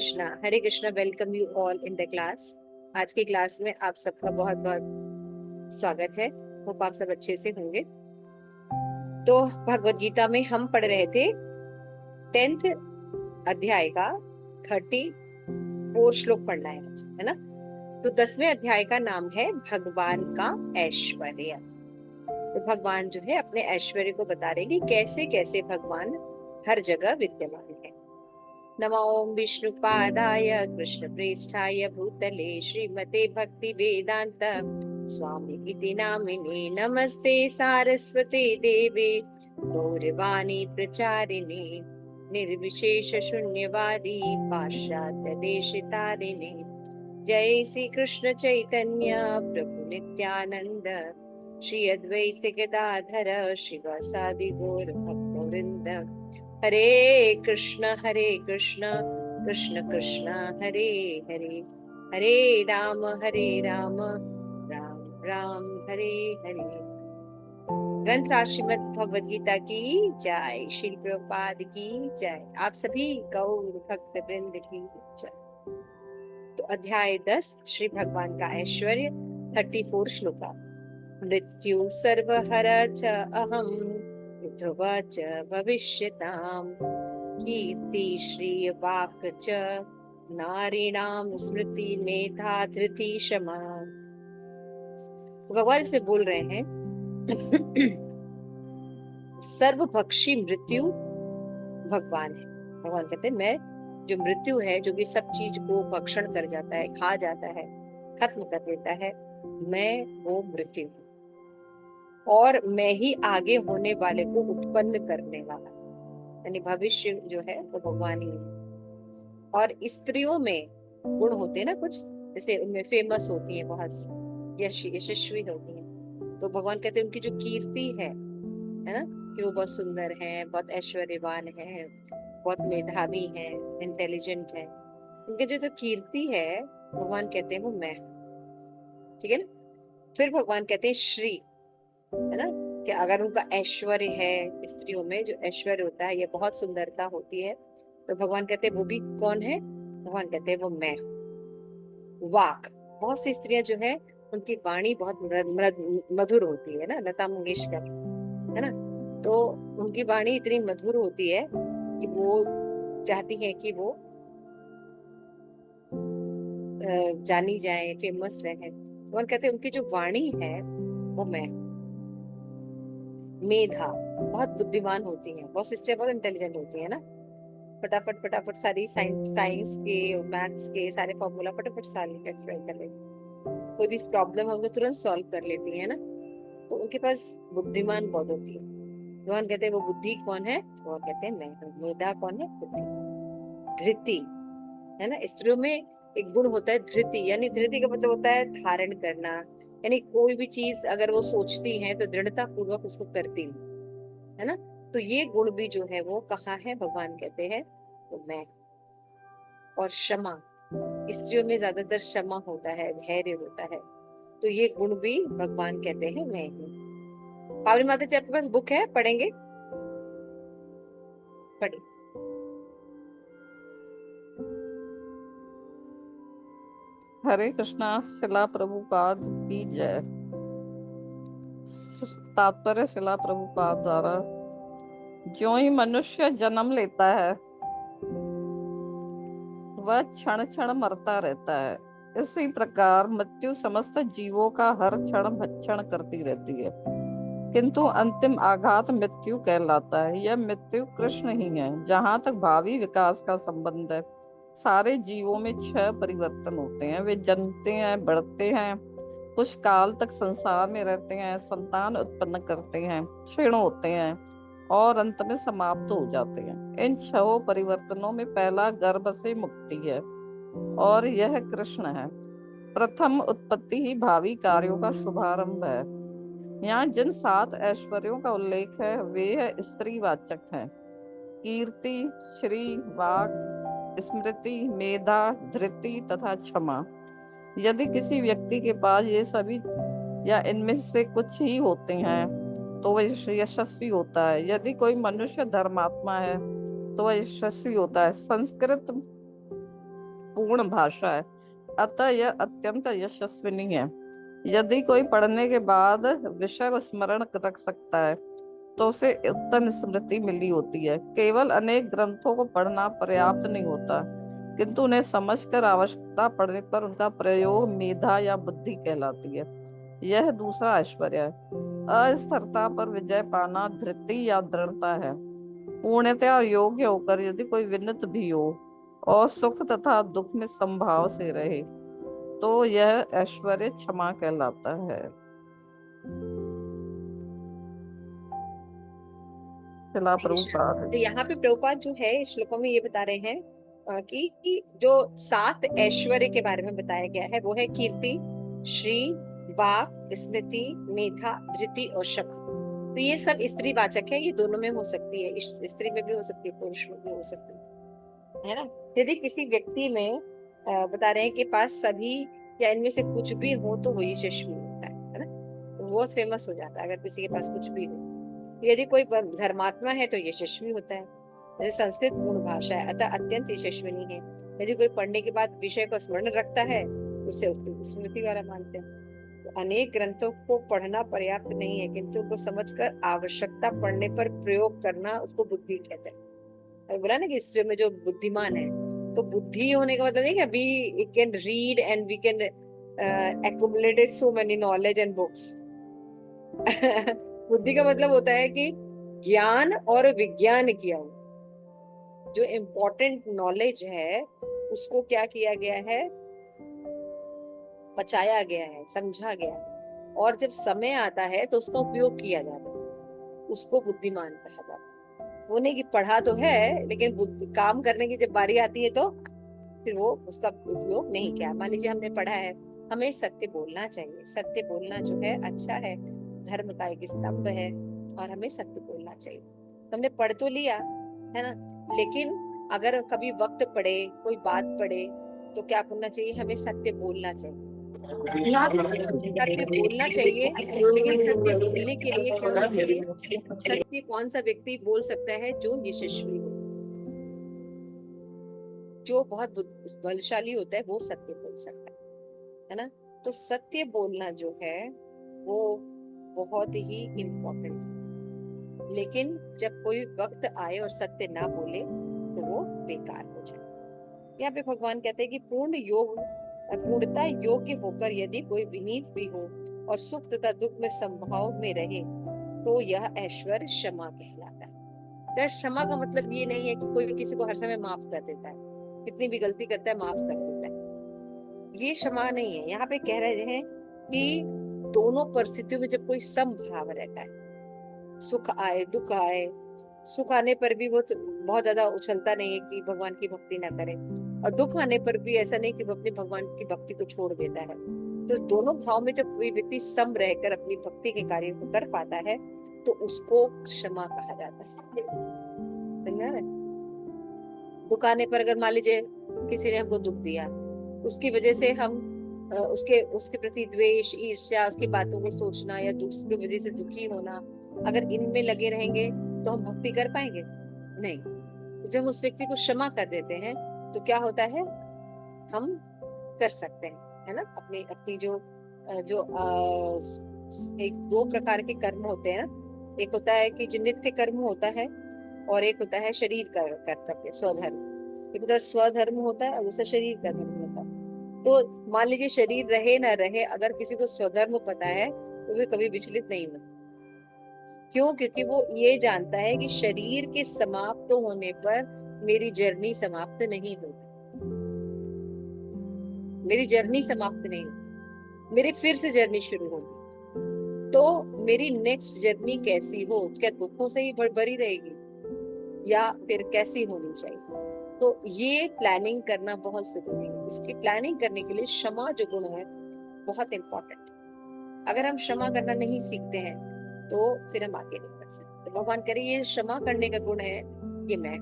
Hare Krishna. Welcome you all in the class. आज की class में आप सबका बहुत बहुत स्वागत है। होप आप सब अच्छे से होंगे। तो भगवत गीता में हम पढ़ रहे थे 10th अध्याय का 34 श्लोक पढ़ना है आज, है ना। तो 10वें अध्याय का नाम है भगवान का ऐश्वर्य। तो भगवान जो है अपने ऐश्वर्य को बता रहे हैं कि कैसे कैसे भगवान हर जगह विद्यमान है। नमो ओम विष्णुपादाय कृष्णप्रेष्ठाय भूतले श्रीमते भक्ति वेदांत स्वामी इति नामिने नमस्ते सारस्वते देवे गौरवाणी प्रचारिणे निर्विशेष शून्यवादी पाश्चात्य देशतारिणे। जय श्री कृष्ण चैतन्य प्रभु नित्यानंद श्री अद्वैत गदाधर शिवासादि गौर भक्तवृंद। हरे कृष्ण कृष्ण कृष्ण हरे हरे, हरे राम राम राम हरे हरे। ग्रंथ श्रीमद् भगवद गीता की जय, श्री प्रभुपाद की जय, आप सभी गौर भक्त वृंद की जय। तो अध्याय 10 श्री भगवान का ऐश्वर्य 34 श्लोका। मृत्यु सर्वहर च अहम ध्रुव च भविष्यताम् कीर्ति श्रिय वाक् च नारीणाम स्मृति मेधा धृति क्षमा। भगवान इसमें बोल रहे हैं सर्वभक्षी मृत्यु भगवान है। भगवान कहते हैं मैं जो मृत्यु है, जो कि सब चीज को भक्षण कर जाता है, खा जाता है, खत्म कर देता है, मैं वो मृत्यु हूँ और मैं ही आगे होने वाले को उत्पन्न करने वाला, यानी भविष्य जो है वो भगवान ही है। और स्त्रियों में गुण होते हैं ना कुछ, जैसे उनमें फेमस होती है, बहुत यशस्वी होती है। तो भगवान कहते हैं उनकी जो कीर्ति है ना, कि वो बहुत सुंदर है, बहुत ऐश्वर्यवान है, बहुत मेधावी है, इंटेलिजेंट है। उनके जो कीर्ति है भगवान कहते हैं वो मैं, ठीक है ना। फिर भगवान कहते हैं श्री, है ना, कि अगर उनका ऐश्वर्य है, स्त्रियों में जो ऐश्वर्य होता है, ये बहुत सुंदरता होती है, तो भगवान कहते हैं वो भी कौन है? भगवान कहते हैं वो मैं। वाक, बहुत सी स्त्रियां जो है उनकी वाणी बहुत मधुर होती है ना, लता मंगेशकर, है ना। तो उनकी वाणी इतनी मधुर होती है कि वो चाहती है कि वो जानी जाए, फेमस रहे। भगवान कहते हैं उनकी जो वाणी है वो मैं। मेधा, बहुत बुद्धिमान होती है, बहुत स्त्रियां बहुत इंटेलिजेंट होती है ना, फटाफट फटाफट सारी साइंस के मैथ्स के सारे फॉर्मूला फटाफट कर लेती, कोई भी प्रॉब्लम है उनको तुरंत सॉल्व कर लेती है ना। तो उनके पास बुद्धिमान बहुत होती है। भगवान कहते हैं वो बुद्धि कौन है? भगवान कहते हैं मैं हूँ। मेधा कौन है? बुद्धि। धृति, है ना, स्त्रियों में एक गुण होता है धृति, यानी धृति का मतलब होता है धारण करना, यानी कोई भी चीज अगर वो सोचती है तो दृढ़ता पूर्वक उसको करती है ना। तो ये गुण भी जो है वो कहाँ है? भगवान कहते हैं तो मैं। और क्षमा, स्त्रियों में ज्यादातर क्षमा होता है, धैर्य होता है, तो ये गुण भी भगवान कहते हैं मैं हूँ। पावनी माता जी आपके पास बुक है, पढ़ेंगे? पढ़िए। हरे कृष्णा। शिला प्रभुपाद की जय। तात्पर्य शिला प्रभुपाद द्वारा, ज्यों ही मनुष्य जन्म लेता है वह क्षण क्षण मरता रहता है, इसी प्रकार मृत्यु समस्त जीवों का हर क्षण भक्षण करती रहती है, किंतु अंतिम आघात मृत्यु कहलाता है। यह मृत्यु कृष्ण ही है। जहाँ तक भावी विकास का संबंध है, सारे जीवों में 6 परिवर्तन होते हैं। वे जन्मते हैं, बढ़ते हैं, कुछ काल तक संसार में रहते हैं, संतान उत्पन्न करते हैं, क्षीण होते हैं और अंत में समाप्त हो जाते हैं। इन 6 परिवर्तनों में पहला गर्भ से मुक्ति है और यह कृष्ण है। प्रथम उत्पत्ति ही भावी कार्यों का शुभारंभ है। यहाँ जिन 7 ऐश्वर्यों का उल्लेख है वे है स्त्रीवाचक हैं: कीर्ति, श्री, वाक, स्मृति, मेधा, धृति तथा क्षमा। यदि किसी व्यक्ति के पास ये सभी या इनमें से कुछ ही होते हैं तो वह यशस्वी होता है। यदि कोई मनुष्य धर्मात्मा है तो वह यशस्वी होता है। संस्कृत पूर्ण भाषा है, अतः यह अत्यंत यशस्विनी है। यदि कोई पढ़ने के बाद विषय को स्मरण रख सकता है तो उसे उत्तम स्मृति मिली होती है। केवल अनेक ग्रंथों को पढ़ना पर्याप्त नहीं होता, किंतु उन्हें समझकर आवश्यकता पड़ने पर उनका प्रयोग मेधा या बुद्धि कहलाती है। यह दूसरा ऐश्वर्य है। अस्थिरता पर विजय पाना धृति या दृढ़ता है। पूर्णतया योग्य होकर यदि कोई विनत भी हो और सुख तथा दुख में संभाव से रहे तो यह ऐश्वर्य क्षमा कहलाता है। शिला प्रभुपाद। तो यहाँ पे प्रभुपाद जो है इस श्लोकों में ये बता रहे हैं कि जो 7 ऐश्वर्य के बारे में बताया गया है वो है कीर्ति, श्री, वाक, स्मृति, मेधा, धृति और शक। तो ये सब स्त्री वाचक है, ये दोनों में हो सकती है, स्त्री में भी हो सकती है, पुरुष में भी हो सकती है ना। यदि किसी व्यक्ति में बता रहे हैं कि पास सभी या इनमें से कुछ भी हो तो वो यशस्वी होता है ना, तो बहुत फेमस हो जाता है अगर किसी के पास कुछ भी हो। यदि कोई धर्मात्मा है तो यशस्वी होता है। जैसे संस्कृत पूर्ण भाषा है अतः अत्यंत यशस्विनी है। यदि कोई पढ़ने के बाद विषय को स्मरण रखता है उसे उत्तम स्मृति वाला मानते हैं। तो अनेक ग्रंथों को पढ़ना पर्याप्त नहीं है, किंतु उनको समझकर आवश्यकता पड़ने पर प्रयोग करना उसको बुद्धि कहते हैं। अभी बोला ना कि हिस्ट्री में जो बुद्धिमान है, तो बुद्धि होने का मतलब नहीं कि we can read and we can accumulated so many knowledge and books। बुद्धि का मतलब होता है कि ज्ञान और विज्ञान किया हो, जो इम्पोर्टेंट नॉलेज है उसको क्या किया गया है, बचाया गया है, समझा गया है, और जब समय आता है तो उसका उपयोग किया जाता है, उसको बुद्धिमान कहा जाता है। वो नहीं कि पढ़ा तो है लेकिन काम करने की जब बारी आती है तो फिर वो उसका उपयोग नहीं किया। मान लीजिए हमने पढ़ा है, हमें सत्य बोलना चाहिए, सत्य बोलना जो है अच्छा है, धर्म का एक स्तंभ है और हमें सत्य बोलना चाहिए। तो हमने पढ़ तो लिया है ना, लेकिन अगर कभी वक्त पड़े, कोई बात पड़े तो क्या करना चाहिए, हमें सत्य बोलना चाहिए। सत्य बोलना चाहिए, लेकिन सत्य बोलने के लिए क्या होना चाहिए, सत्य कौन सा व्यक्ति बोल सकता है, जो यशस्वी हो, जो बहुत बलशाली होता है वो सत्य बोल सकता है ना। तो सत्य बोलना जो है वो बहुत ही इम्पोर्टेंट है, लेकिन जब कोई वक्त आए और सत्य ना बोले तो वो बेकार हो जाए। यहाँ पे भगवान कहते हैं कि पूर्णता योग्य होकर यदि कोई विनीत भी हो और सुख तथा दुख में संभाव में रहे तो यह ऐश्वर्य क्षमा कहलाता है। तो क्षमा का मतलब ये नहीं है कि कोई किसी को हर समय माफ कर देता है, कितनी भी गलती करता है माफ कर देता है, ये क्षमा नहीं है। यहाँ पे कह रहे हैं कि दोनों परिस्थितियों में जब कोई समभाव रहता है, सुख आए दुख आए, सुख आने पर भी वो बहुत ज्यादा उछलता नहीं है कि भगवान की भक्ति ना करे, और दुख आने पर भी ऐसा नहीं कि वो अपने भगवान की भक्ति को छोड़ देता है। तो दोनों भाव में जब कोई व्यक्ति सम रहकर अपनी भक्ति के कार्य को कर पाता है तो उसको क्षमा कहा जाता है। समझा ना? दुख आने पर अगर मान लीजिए किसी ने हमको दुख दिया, उसकी वजह से हम उसके उसके प्रति द्वेष, ईर्ष्या, उसकी बातों को सोचना या उसकी वजह से दुखी होना, अगर इनमें लगे रहेंगे तो हम भक्ति कर पाएंगे नहीं। जब उस व्यक्ति को क्षमा कर देते हैं तो क्या होता है, हम कर सकते हैं, है ना। अपनी अपनी जो एक 2 प्रकार के कर्म होते हैं ना, एक होता है कि जो नित्य कर्म होता है और एक होता है शरीर का कर्तव्य, स्वधर्म। एक होता है स्वधर्म होता है और दूसरा शरीर का धर्म होता है। तो मान लीजिए शरीर रहे ना रहे, अगर किसी को स्वधर्म पता है तो वे कभी विचलित नहीं होता। क्यों? क्योंकि वो ये जानता है कि शरीर के समाप्त होने पर मेरी जर्नी समाप्त नहीं होती, मेरी जर्नी समाप्त नहीं होती, मेरी फिर से जर्नी शुरू होगी। तो मेरी नेक्स्ट जर्नी कैसी हो, क्या दुखों से ही भरी रहेगी या फिर कैसी होनी चाहिए? तो ये प्लानिंग करना बहुत जरूरी है। इसकी प्लानिंग करने के लिए क्षमा जो गुण है बहुत इम्पोर्टेंट है। अगर हम क्षमा करना नहीं सीखते हैं तो फिर हम आगे नहीं बढ़ सकते। तो भगवान करे ये क्षमा करने का गुण है, ये मैं,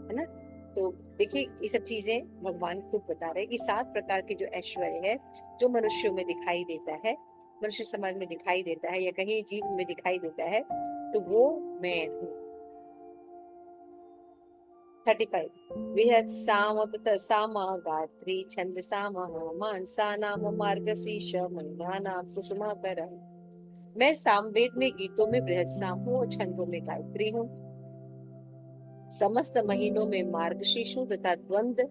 है ना। तो देखिए ये सब चीजें भगवान खुद बता रहे हैं कि 7 प्रकार के जो ऐश्वर्य है जो मनुष्यों में दिखाई देता है, मनुष्य समाज में दिखाई देता है या कहीं जीव में दिखाई देता है, तो वो मैं हूँ। 35 विहत साम तथा सामा गायत्री छंद सामा मानसा नाम मार्गशीर्ष महीना कुसुमाकर। मैं सामवेद में गीतों में बृहद साम हूँ और छंदों में गायत्री हूँ, समस्त महीनों में मार्गशीर्ष हूँ तथा द्वंद्व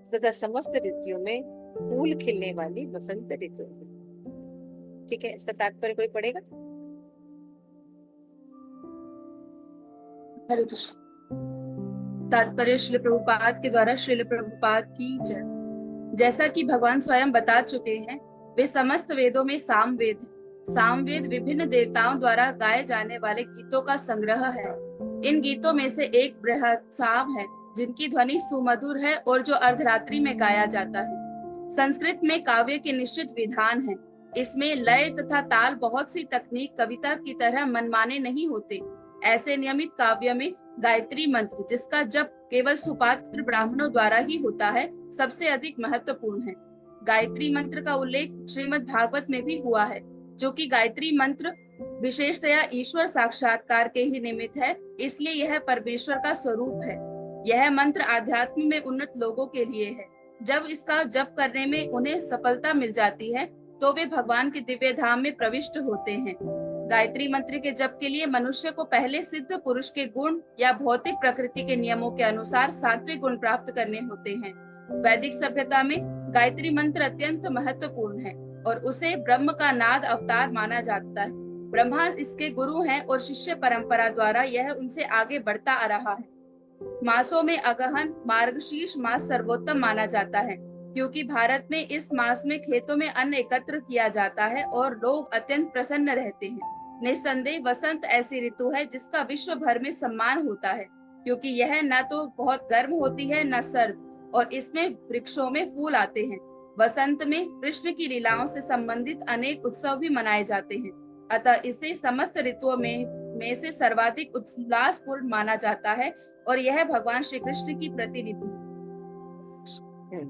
तथा समस्त ऋतुओं में फूल खिलने वाली वसंत ऋतु। ठीक है, इसका तात्पर्य कोई पढ़ेगा? हरे कृष्ण। तात्पर्य श्रील प्रभुपाद के द्वारा श्रील प्रभुपाद की जय। जैसा कि भगवान स्वयं बता चुके हैं, वे समस्त वेदों में सामवेद है। सामवेद विभिन्न देवताओं द्वारा गाए जाने वाले गीतों का संग्रह है। इन गीतों में से एक बृहद साम है, जिनकी ध्वनि सुमधुर है और जो अर्धरात्रि में गाया जाता है। संस्कृत में काव्य के निश्चित विधान है। इसमें लय तथा ताल बहुत सी तकनीक कविता की तरह मनमाने नहीं होते। ऐसे नियमित काव्य में गायत्री मंत्र, जिसका जप केवल सुपात्र ब्राह्मणों द्वारा ही होता है, सबसे अधिक महत्वपूर्ण है। गायत्री मंत्र का उल्लेख श्रीमद् भागवत में भी हुआ है, जो कि गायत्री मंत्र विशेषतया ईश्वर साक्षात्कार के ही निमित्त है, इसलिए यह परमेश्वर का स्वरूप है। यह मंत्र आध्यात्म में उन्नत लोगों के लिए है। जब इसका जप करने में उन्हें सफलता मिल जाती है, तो वे भगवान के दिव्य धाम में प्रविष्ट होते हैं। गायत्री मंत्र के जप के लिए मनुष्य को पहले सिद्ध पुरुष के गुण या भौतिक प्रकृति के नियमों के अनुसार सात्विक गुण प्राप्त करने होते हैं। वैदिक सभ्यता में गायत्री मंत्र अत्यंत महत्वपूर्ण है और उसे ब्रह्म का नाद अवतार माना जाता है। ब्रह्मा इसके गुरु हैं और शिष्य परंपरा द्वारा यह उनसे आगे बढ़ता आ रहा है। मासों में अगहन मार्गशीर्ष मास सर्वोत्तम माना जाता है, क्योंकि भारत में इस मास में खेतों में अन्न एकत्र किया जाता है और लोग अत्यंत प्रसन्न रहते हैं। निस्संदेह वसंत ऐसी ऋतु है जिसका विश्व भर में सम्मान होता है, क्योंकि यह न तो बहुत गर्म होती है न सर्द, और इसमें वृक्षों में फूल आते हैं। वसंत में कृष्ण की लीलाओं से संबंधित अनेक उत्सव भी मनाए जाते हैं, अतः इसे समस्त ऋतुओं में से सर्वाधिक उल्लासपूर्ण माना जाता है और यह भगवान श्री कृष्ण की प्रतिनिधि है।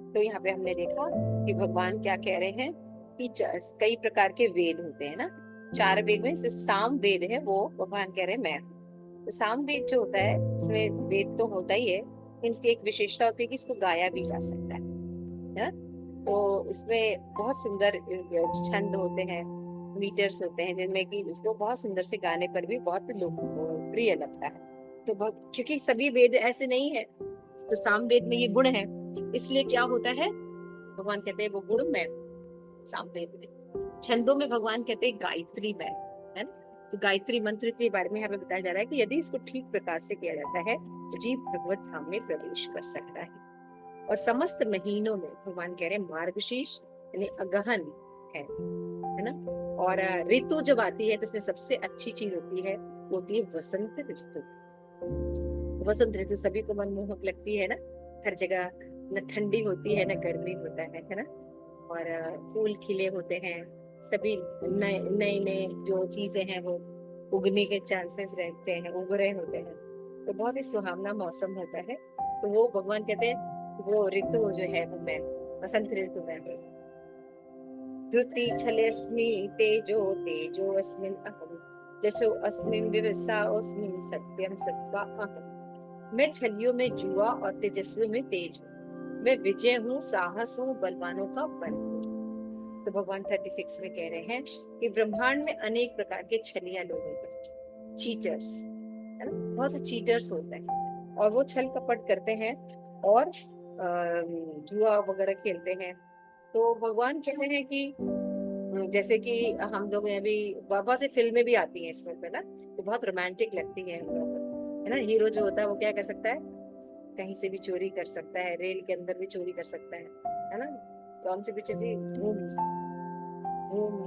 तो यहाँ पे हमने देखा कि भगवान क्या कह रहे हैं कि कई प्रकार के वेद होते हैं ना, 4 वेद में से साम वेद है, वो भगवान कह रहे हैं मैं। तो साम वेद जो होता है, इसमें वेद तो होता ही है, इसकी एक विशेषता होती है कि इसको गाया भी जा सकता है ना? तो इसमें बहुत सुंदर छंद होते हैं, मीटर्स होते हैं, जिनमें कि उसको बहुत सुंदर से गाने पर भी बहुत लोकप्रिय लगता है। तो क्योंकि सभी वेद ऐसे नहीं है, तो साम वेद में ये गुण है, इसलिए क्या होता है, भगवान कहते हैं वो गुण मैं साम वेद में। छंदों में भगवान कहते हैं गायत्री मैं, है ना? तो गायत्री मंत्र के बारे में हमें बताया जा रहा है कि यदि इसको ठीक प्रकार से किया जाता है तो जीव भगवत धाम में प्रवेश कर सकता है। और समस्त महीनों में भगवान कह रहे हैं मार्गशीर्ष यानी अगहन है ना? और ऋतु जब आती है तो उसमें सबसे अच्छी चीज होती है वसंत ऋतु। वसंत ऋतु सभी को मनमोहक लगती है ना, हर जगह न ठंडी होती है न गर्मी होता है ना? और फूल खिले होते हैं, सभी नए नए जो चीजें हैं वो उगने के चांसेस रहते हैं, उग रहे होते हैं, तो बहुत ही सुहावना मौसम होता है। तो वो भगवान कहते हैं वो ऋतु जो है वो मैं वसंत ऋतु में हूँ। धृति छलेस्मि तेजो तेजो अस्मिन् अहम् जसो अस्मिन् विवसा अस्मिन् सत्यम सत्वा अहम्। मैं छलियों में जुआ और तेजस्वी में तेज हूँ, मैं विजय हूँ, साहस हूँ, बलवानों का बल हूँ। तो भगवान 36 में कह रहे हैं कि ब्रह्मांड में अनेक प्रकार के छलिया लोग होते हैं, चीटर्स, है ना? बहुत से चीटर्स होते हैं और वो छल कपट करते हैं और जुआ वगैरह खेलते हैं। तो भगवान कह रहे हैं कि जैसे कि हम लोग अभी बहुत सी फिल्में भी आती हैं इसमें पे ना, तो बहुत रोमांटिक लगती है हम लोग, है ना? हीरो जो होता है वो क्या कर सकता है, कहीं से भी चोरी कर सकता है, रेल के अंदर भी चोरी कर सकता है ना? कौन सी पिक्चर थी, धूम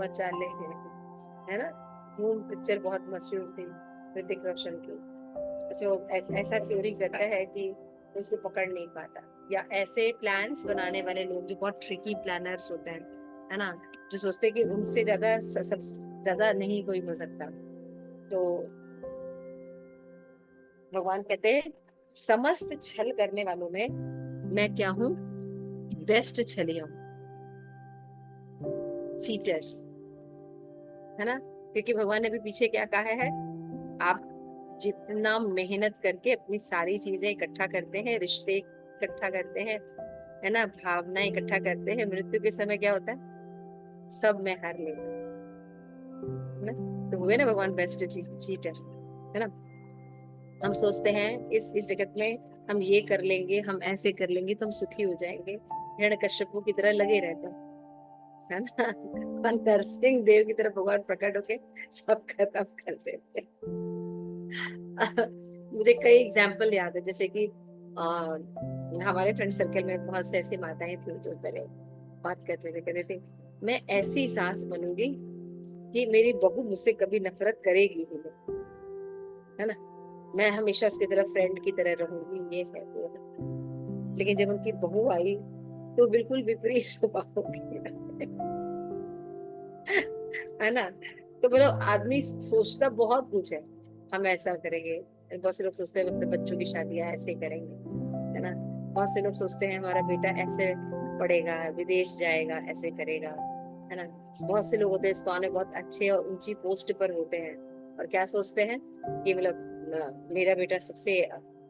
मचा ले, है ना? धूम पिक्चर बहुत मशहूर थी ऋतिक रोशन की। अच्छा, ऐसा चोरी करता है कि उसको पकड़ नहीं पाता, या ऐसे प्लान्स बनाने वाले लोग जो बहुत ट्रिकी प्लानर्स होते हैं, है ना, जो सोचते हैं कि उनसे ज्यादा नहीं कोई हो सकता। तो भगवान कहते हैं समस्त छल करने वालों में मैं क्या हूँ, बेस्ट छली हूँ, चीटर्स, है ना? क्योंकि भगवान ने भी पीछे क्या कहा है, आप जितना मेहनत करके अपनी सारी चीजें इकट्ठा करते हैं, रिश्ते इकट्ठा करते हैं, है ना, भावना इकट्ठा करते हैं, मृत्यु के समय क्या होता है, सब में हार लेते हैं, है ना। तो हुए ना भगवान बेस्ट चीटर, है ना। हम सोचते हैं इस जगत में हम ये कर लेंगे, हम ऐसे कर लेंगे तो हम सुखी हो जाएंगे, हिरण्यकश्यप की तरह लगे रहते हैं, है ना। और नरसिंह देव की तरह भगवान प्रकट होके सब खत्म कर देते हैं। मुझे कई एग्जाम्पल याद है, जैसे कि हमारे फ्रेंड सर्कल में बहुत से ऐसी माताएं थी जो पहले बात करते थे, कहते थे मैं ऐसी सास बनूंगी कि मेरी बहू मुझसे कभी नफरत करेगी ही नहीं, है ना, मैं हमेशा उसकी तरफ फ्रेंड की तरह रहूंगी, ये है वो है। लेकिन जब उनकी बहू आई तो बिल्कुल विपरीत स्वभाव हो गया, है ना। तो बोलो आदमी सोचता बहुत कुछ है, हम ऐसा करेंगे, बहुत से लोग सोचते हैं अपने बच्चों की शादियां ऐसे करेंगे, है ना। बहुत से लोग सोचते हैं हमारा बेटा ऐसे पढ़ेगा, विदेश जाएगा, ऐसे करेगा, है ना। बहुत से लोग होते हैं इस्कॉन में बहुत अच्छे और ऊंची पोस्ट पर होते हैं और क्या सोचते हैं कि मतलब मेरा बेटा सबसे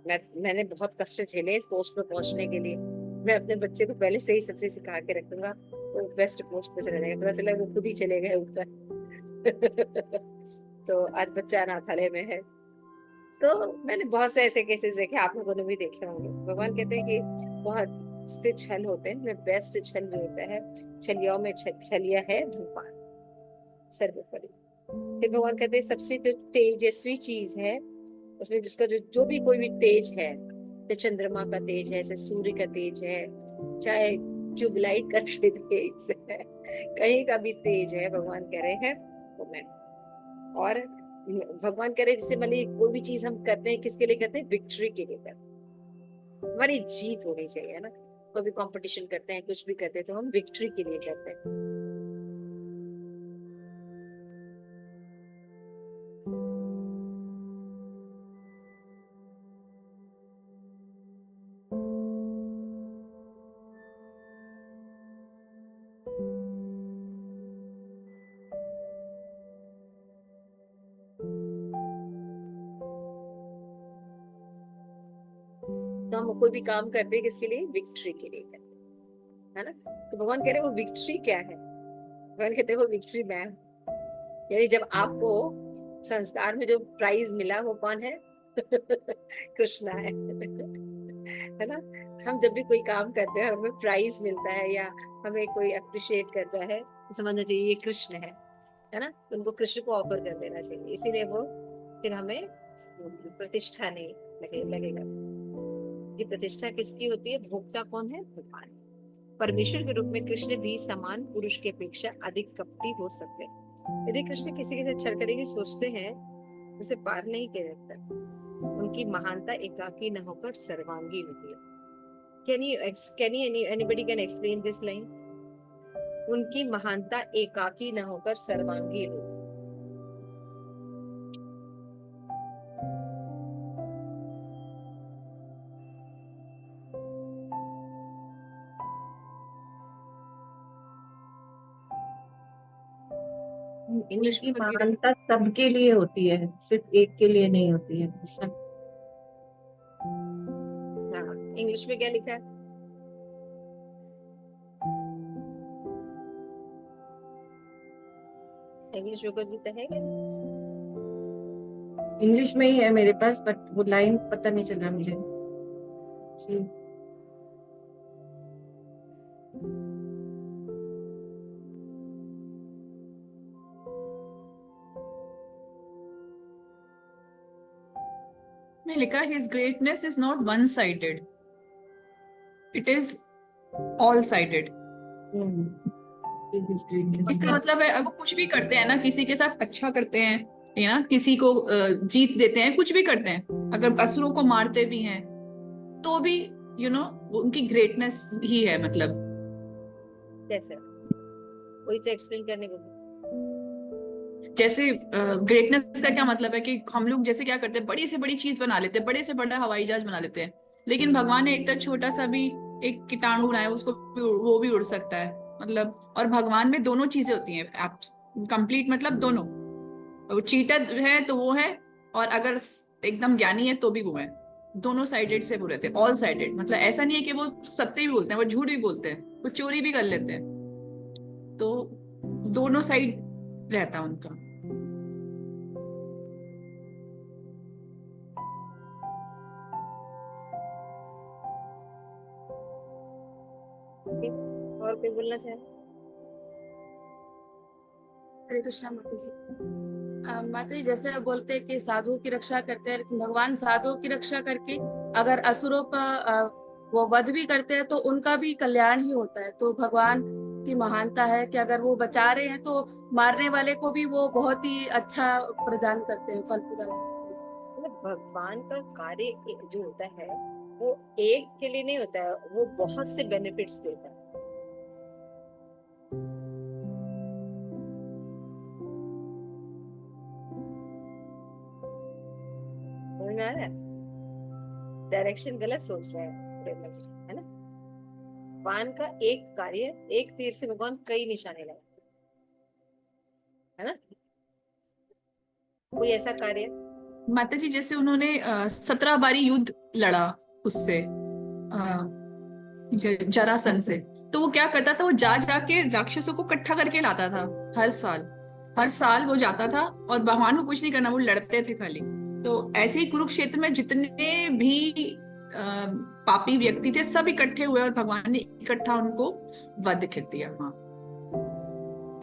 मैंने बहुत कष्ट झेले इस पोस्ट पर पहुंचने के लिए, मैं अपने बच्चे को पहले से ही सबसे सिखा के रखूंगा, तो बेस्ट पोस्ट पे चला जाएगा, पता चला वो खुद ही चले गए ऊपर। तो आज बच्चा अनाथालय में है। तो मैंने बहुत से ऐसे केसेस देखे, आप लोगों ने भी देखे होंगे। भगवान कहते हैं कि बहुत से छल होते हैं, बेस्ट छल जो होता है, छलियाओं में छलिया है भगवान सर्वोपरि। फिर भगवान कहते हैं सबसे जो तेजस्वी चीज है उसमें जिसका जो भी कोई भी तेज है, चाहे चंद्रमा का तेज है, चाहे सूर्य का तेज है, चाहे ट्यूबलाइट का तेज है, कहीं का भी तेज है, भगवान कह रहे हैं वो मैं। और भगवान कह रहे जैसे मान लीजिए कोई भी चीज हम करते हैं, किसके लिए करते हैं, विक्ट्री के लिए करते हैं, हमारी जीत होनी चाहिए, है ना। कोई भी कंपटीशन करते हैं, कुछ भी करते हैं तो हम विक्ट्री के लिए करते हैं। तो हम कोई भी काम करते हैं किसके लिए, विक्ट्री के लिए करते हैं, है ना। तो भगवान कह रहे हैं वो विक्ट्री क्या है, भगवान कहते हैं वो विक्ट्री मैं हूं। यानी जब आपको संस्कार में जो प्राइज मिला वो कौन है, कृष्णा है ना। हम जब भी कोई काम करते हैं हमें प्राइज मिलता है या हमें कोई अप्रिशिएट करता है, तो समझना चाहिए ये कृष्ण है ना। उनको कृष्ण को ऑफर कर देना चाहिए, इसीलिए वो फिर हमें प्रतिष्ठा नहीं लगेगा। ये प्रतिष्ठा किसकी होती है, भोक्ता कौन है, भगवान। परमेश्वर के रूप में कृष्ण भी समान पुरुष की अपेक्षा अधिक कपटी हो सकते हैं। यदि कृष्ण किसी के साथ छल करेंगे सोचते हैं उसे पार नहीं किया जाता, उनकी महानता एकाकी न होकर सर्वांगी होती है। anybody can explain this line? उनकी महानता एकाकी न होकर सर्वांगी होती है। इंग्लिश में महानता सबके लिए होती है, सिर्फ एक के लिए नहीं होती है। हाँ, इंग्लिश में क्या लिखा है, इंग्लिश में कोई है क्या? इंग्लिश में ही है मेरे पास, बट वो लाइन पता नहीं चला मुझे जी। में लिखा his greatness is not one sided, it is all sided. इसका मतलब है अब कुछ भी करते हैं ना, किसी के साथ अच्छा करते हैं या ना किसी को जीत देते हैं, कुछ भी करते हैं, अगर असुरों को मारते भी हैं तो भी उनकी ग्रेटनेस ही है। मतलब कैसे, वही तो एक्सप्लेन करने को। जैसे ग्रेटनेस का क्या मतलब है कि हम लोग जैसे क्या करते हैं, बड़ी से बड़ी चीज बना लेते हैं, बड़े से बड़ा हवाई जहाज बना लेते हैं, लेकिन भगवान ने एक तो छोटा सा भी एक कीटाणु बनाया, उसको वो भी उड़ सकता है। मतलब और भगवान में दोनों चीजें होती हैं, आप कंप्लीट मतलब दोनों, वो चीटर है तो वो है, और अगर एकदम ज्ञानी है तो भी वो है, दोनों साइडेड से वो रहते हैं, ऑल साइडेड। मतलब ऐसा नहीं है कि वो सत्य भी बोलते हैं, वो झूठ भी बोलते हैं, वो चोरी भी कर लेते हैं, तो दोनों साइड रहता है उनका। और कोई बोलना चाहे? हरे कृष्णा माता जी। माता जी, जैसे आप बोलते हैं कि साधुओं की रक्षा करते हैं, लेकिन भगवान साधुओं की रक्षा करके अगर असुरों का वो वध भी करते हैं तो उनका भी कल्याण ही होता है। तो भगवान की महानता है कि अगर वो बचा रहे हैं तो मारने वाले को भी वो बहुत ही अच्छा प्रदान करते हैं, फल प्रदान करते हैं। मतलब भगवान का कार्य जो होता है वो एक के लिए नहीं होता है, वो बहुत से बेनिफिट्स देता है। समझ में आ रहा है? डायरेक्शन गलत सोच रहा है प्रेम जी, है ना? भगवान का एक कार्य, एक तीर से भगवान कई निशाने लगाते हैं, है ना? कोई ऐसा कार्य? माता जी जैसे उन्होंने 17 बारी युद्ध लड़ा उससे, जरासंध से, तो वो क्या करता था, वो जा जाके राक्षसों को इकट्ठा करके लाता था। हर साल वो जाता था और भगवान को कुछ नहीं करना, वो लड़ते थे खाली। तो ऐसे ही कुरुक्षेत्र में जितने भी पापी व्यक्ति थे सब इकट्ठे हुए और भगवान ने इकट्ठा उनको वध कर दिया। हाँ,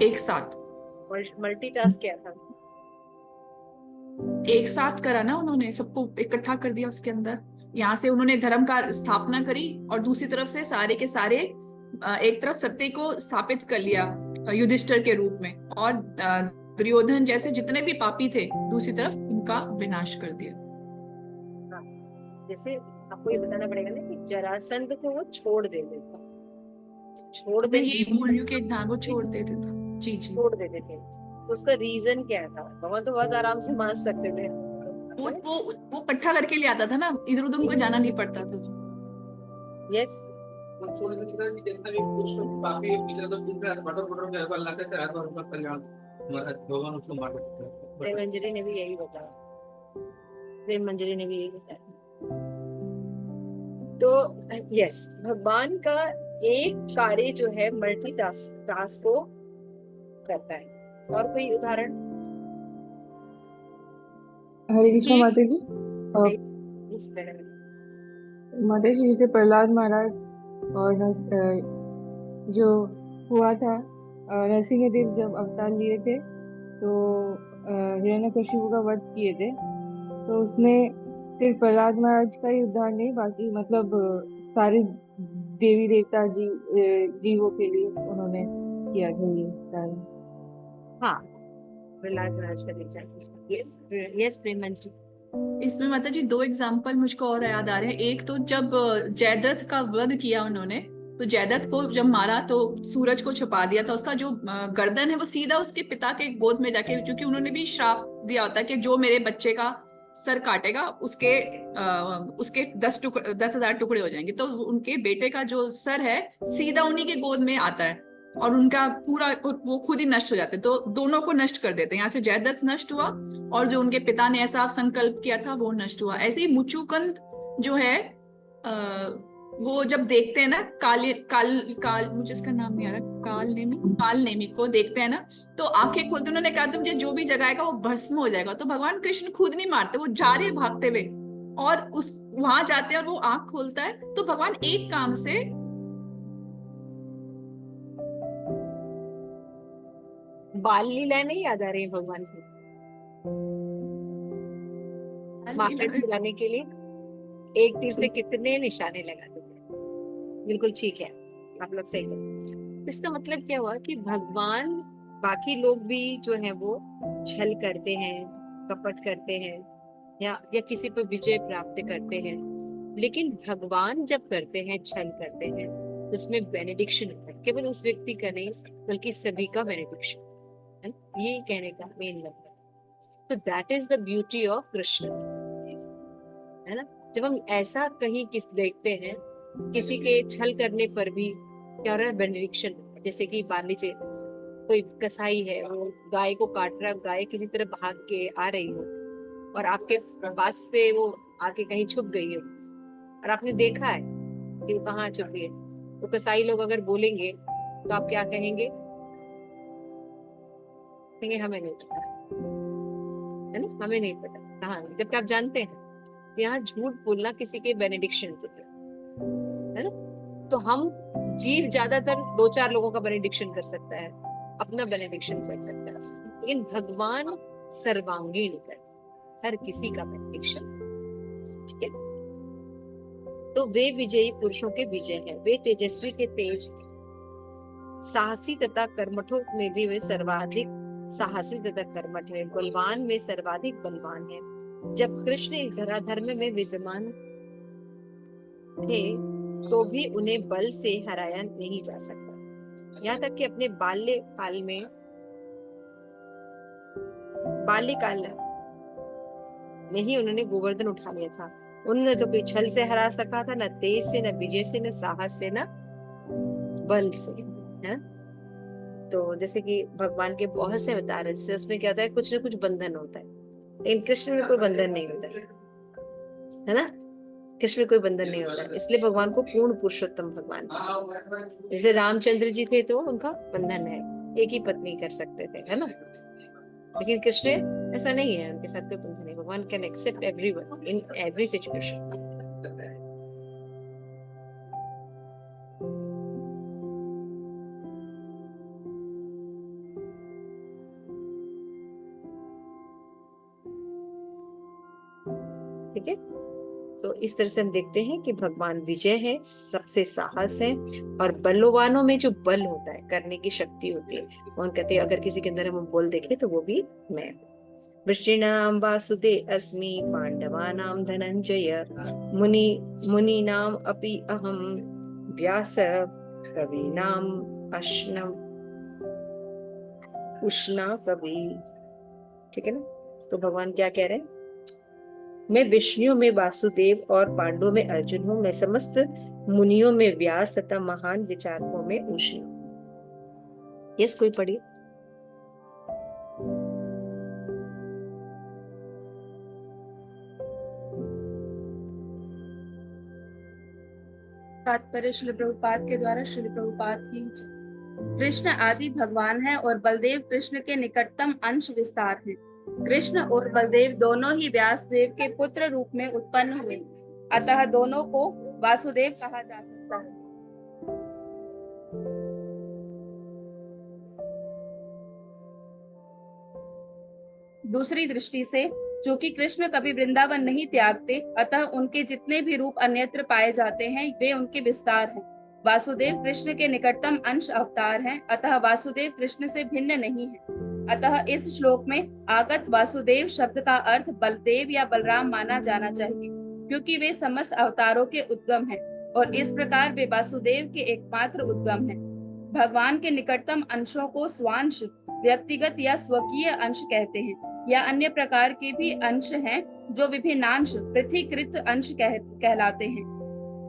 एक साथ मल्टीटास्क किया था। एक साथ करा ना उन्होंने, सबको इकट्ठा कर दिया उसके अंदर। यहाँ से उन्होंने धर्म का स्थापना करी और दूसरी तरफ से सारे के सारे एक तरफ सत्य को स्थापित कर लिया युधिष्ठिर के रूप में, और दुर्योधन जैसे जितने भी पापी थे दूसरी तरफ उनका विनाश कर दिया। हाँ, जैसे आपको ये बताना पड़ेगा ना कि जरासंध को वो छोड़ देते थे, छोड़ मैं दे यही बोल रही हूँ कि हाँ, वो छोड़ देते थे। जी जी, छोड़ देते थे। तो उसका रीजन क्या था? भगवान तो बहुत आराम से मान सकते थे। वो इकट्ठा करके ले आता था ना, इधर उधर उनको जाना नहीं पड़ता था। यस, छोड़ देते थे कि जितना भी कुछ पापी मिले तो उनका बटर के हर लाते थे, हर बार उनका कल्याण भगवान उसको मार देते थे। प्रेम मंजरी ने भी यही बताया, प्रेम मंजरी ने भी यही बताया। तो यस, भगवान का एक कार्य जो है टास्क को करता है। और कोई उदाहरण? हरे कृष्णा ये माता जी। इस तरह में माता जी, जैसे प्रहलाद महाराज और जो हुआ था, नरसिंह देव जब अवतार लिए थे तो हिरण्यकशिपु का वध किए थे, तो उसमें सिर्फ प्रहलाद महाराज का ही उद्धार नहीं, बाकी मतलब सारे देवी देवता जीवों के लिए उन्होंने किया था ये कार्य। हाँ, प्रहलाद महाराज का एग्जाम्पल। यस यस, प्रेम मंजरी। इसमें माता जी 2 एग्जाम्पल मुझको और याद आ रहे हैं। एक तो जब जयद्रथ का वध किया उन्होंने, तो जयद्रथ को जब मारा तो सूरज को छुपा दिया था, उसका जो गर्दन है वो सीधा उसके पिता के गोद में जाके, क्योंकि उन्होंने भी श्राप दिया होता है कि जो मेरे बच्चे का सर काटेगा उसके 10,000 टुकड़े हो जाएंगे। तो उनके बेटे का जो सर है सीधा उन्हीं के गोद में आता है और उनका पूरा वो खुद ही नष्ट हो जाते हैं। तो दोनों को नष्ट कर देते हैं, यहाँ से जयद्रथ नष्ट हुआ और जो उनके पिता ने ऐसा संकल्प किया था वो नष्ट हुआ। ऐसे ही मुचुकुंद जो है वो जब देखते हैं ना काल मुझे इसका नाम नहीं आ रहा, काल नेमी को देखते हैं ना, तो आंखें खोलते, उन्होंने कहा था मुझे जो भी जगाएगा वो भस्म हो जाएगा। तो भगवान कृष्ण खुद नहीं मारते, वो जा रहे हैं भागते हुए और उस वहां जाते हैं और वो आंख खोलता है। तो भगवान एक काम से बाल लीला नहीं याद आ रही है भगवान की? मार्केट चलाने के लिए एक तीर से कितने निशाने लगाते थे। बिल्कुल ठीक है, आप लोग सही करें। इसका मतलब क्या हुआ कि भगवान, बाकी लोग भी जो है वो छल करते हैं, कपट करते हैं, या किसी पर विजय प्राप्त करते हैं, लेकिन भगवान जब करते हैं, छल करते हैं, तो उसमें बेनेडिक्शन होता है। केवल उस व्यक्ति का नहीं बल्कि सभी का बेनेडिक्शन है, ये कहने का मेन मतलब। तो that is the beauty of Krishna, है ना? जब हम ऐसा कहीं देखते हैं, किसी के छल करने पर भी क्या हो रहा है, बेनेडिक्शन। जैसे कि मान लीजिए कोई कसाई है, वो गाय को काट रहा है, गाय किसी तरह भाग के आ रही हो, और आपके पास से वो आके कहीं छुप गई है और आपने देखा है कि वो कहाँ छुप गई है, तो कसाई लोग अगर बोलेंगे तो आप क्या कहेंगे? कहेंगे हमें नहीं पता, है ना, हमें नहीं पता कहाँ है। जबकि आप जानते हैं, तो यहाँ झूठ बोलना किसी के बेनेडिक्शन के लिए, है ना। तो हम जीव ज्यादातर 2-4 लोगों का बेनेडिक्शन कर सकता है, अपना बेनेडिक्शन कर सकता है, लेकिन भगवान सर्वांगीण कर हर किसी का बेनेडिक्शन, ठीक है। तो वे विजयी पुरुषों के विजय हैं, वे तेजस्वी के तेज, साहसी तथा कर्मठों में भी वे सर्वाधिक साहसी तथा कर्मठ है, बलवान में सर्वाधिक बलवान है। जब कृष्ण इस धराधर्म में विद्यमान थे तो भी उन्हें बल से हराया नहीं जा सकता। यहाँ तक कि अपने बाल्यकाल में ही उन्होंने गोवर्धन उठा लिया था। उन्होंने तो कोई छल से हरा सका था, न तेज से, न विजय से, न साहस से, न बल से, है ना। तो जैसे कि भगवान के बहुत से अवतार है, जिससे उसमें क्या होता है, कुछ न कुछ बंधन होता है, लेकिन कृष्ण में कोई बंधन नहीं होता है ना। कृष्ण में कोई बंधन नहीं होता है, इसलिए भगवान को पूर्ण पुरुषोत्तम भगवान। जैसे रामचंद्र जी थे तो उनका बंधन है, एक ही पत्नी कर सकते थे, है ना। लेकिन कृष्ण ऐसा नहीं है, उनके साथ कोई बंधन नहीं। भगवान can accept everyone in every situation. ठीक है, तो इस तरह से हम देखते हैं कि भगवान विजय है, सबसे साहस है, और बलवानों में जो बल होता है, करने की शक्ति होती है, वो कहते हैं अगर किसी के अंदर हम बल देखें तो वो भी मैं। वृष्णीनाम वासुदे अस्मि, पांडवानाम धनंजय, मुनीनाम अपि अहम, व्यास कवीनाम उष्णा कवि। ठीक है ना। तो भगवान क्या कह रहे हैं, मैं विष्णु में वासुदेव और पांडवों में अर्जुन हूँ, मैं समस्त मुनियों में व्यास तथा महान विचारकों में उष्ण। यस, कोई पढ़िए। तात्पर्य श्रील प्रभुपाद के द्वारा श्रील प्रभुपाद की जय। कृष्ण आदि भगवान है और बलदेव कृष्ण के निकटतम अंश विस्तार हैं। कृष्ण और बलदेव दोनों ही व्यास देव के पुत्र रूप में उत्पन्न हुए, अतः दोनों को वासुदेव कहा जा सकता है। दूसरी दृष्टि से, चूंकि कृष्ण कभी वृंदावन नहीं त्यागते, अतः उनके जितने भी रूप अन्यत्र पाए जाते हैं वे उनके विस्तार हैं। वासुदेव कृष्ण के निकटतम अंश अवतार हैं, अतः वासुदेव कृष्ण से भिन्न नहीं है। अतः इस श्लोक में आगत वासुदेव शब्द का अर्थ बलदेव या बलराम माना जाना चाहिए, क्योंकि वे समस्त अवतारों के उद्गम हैं और इस प्रकार वे वासुदेव के एकमात्र उद्गम हैं। भगवान के निकटतम अंशों को स्वांश, व्यक्तिगत या स्वकीय अंश कहते हैं, या अन्य प्रकार के भी अंश हैं जो विभिन्नांश, पृथकीकृत अंश कहलाते हैं।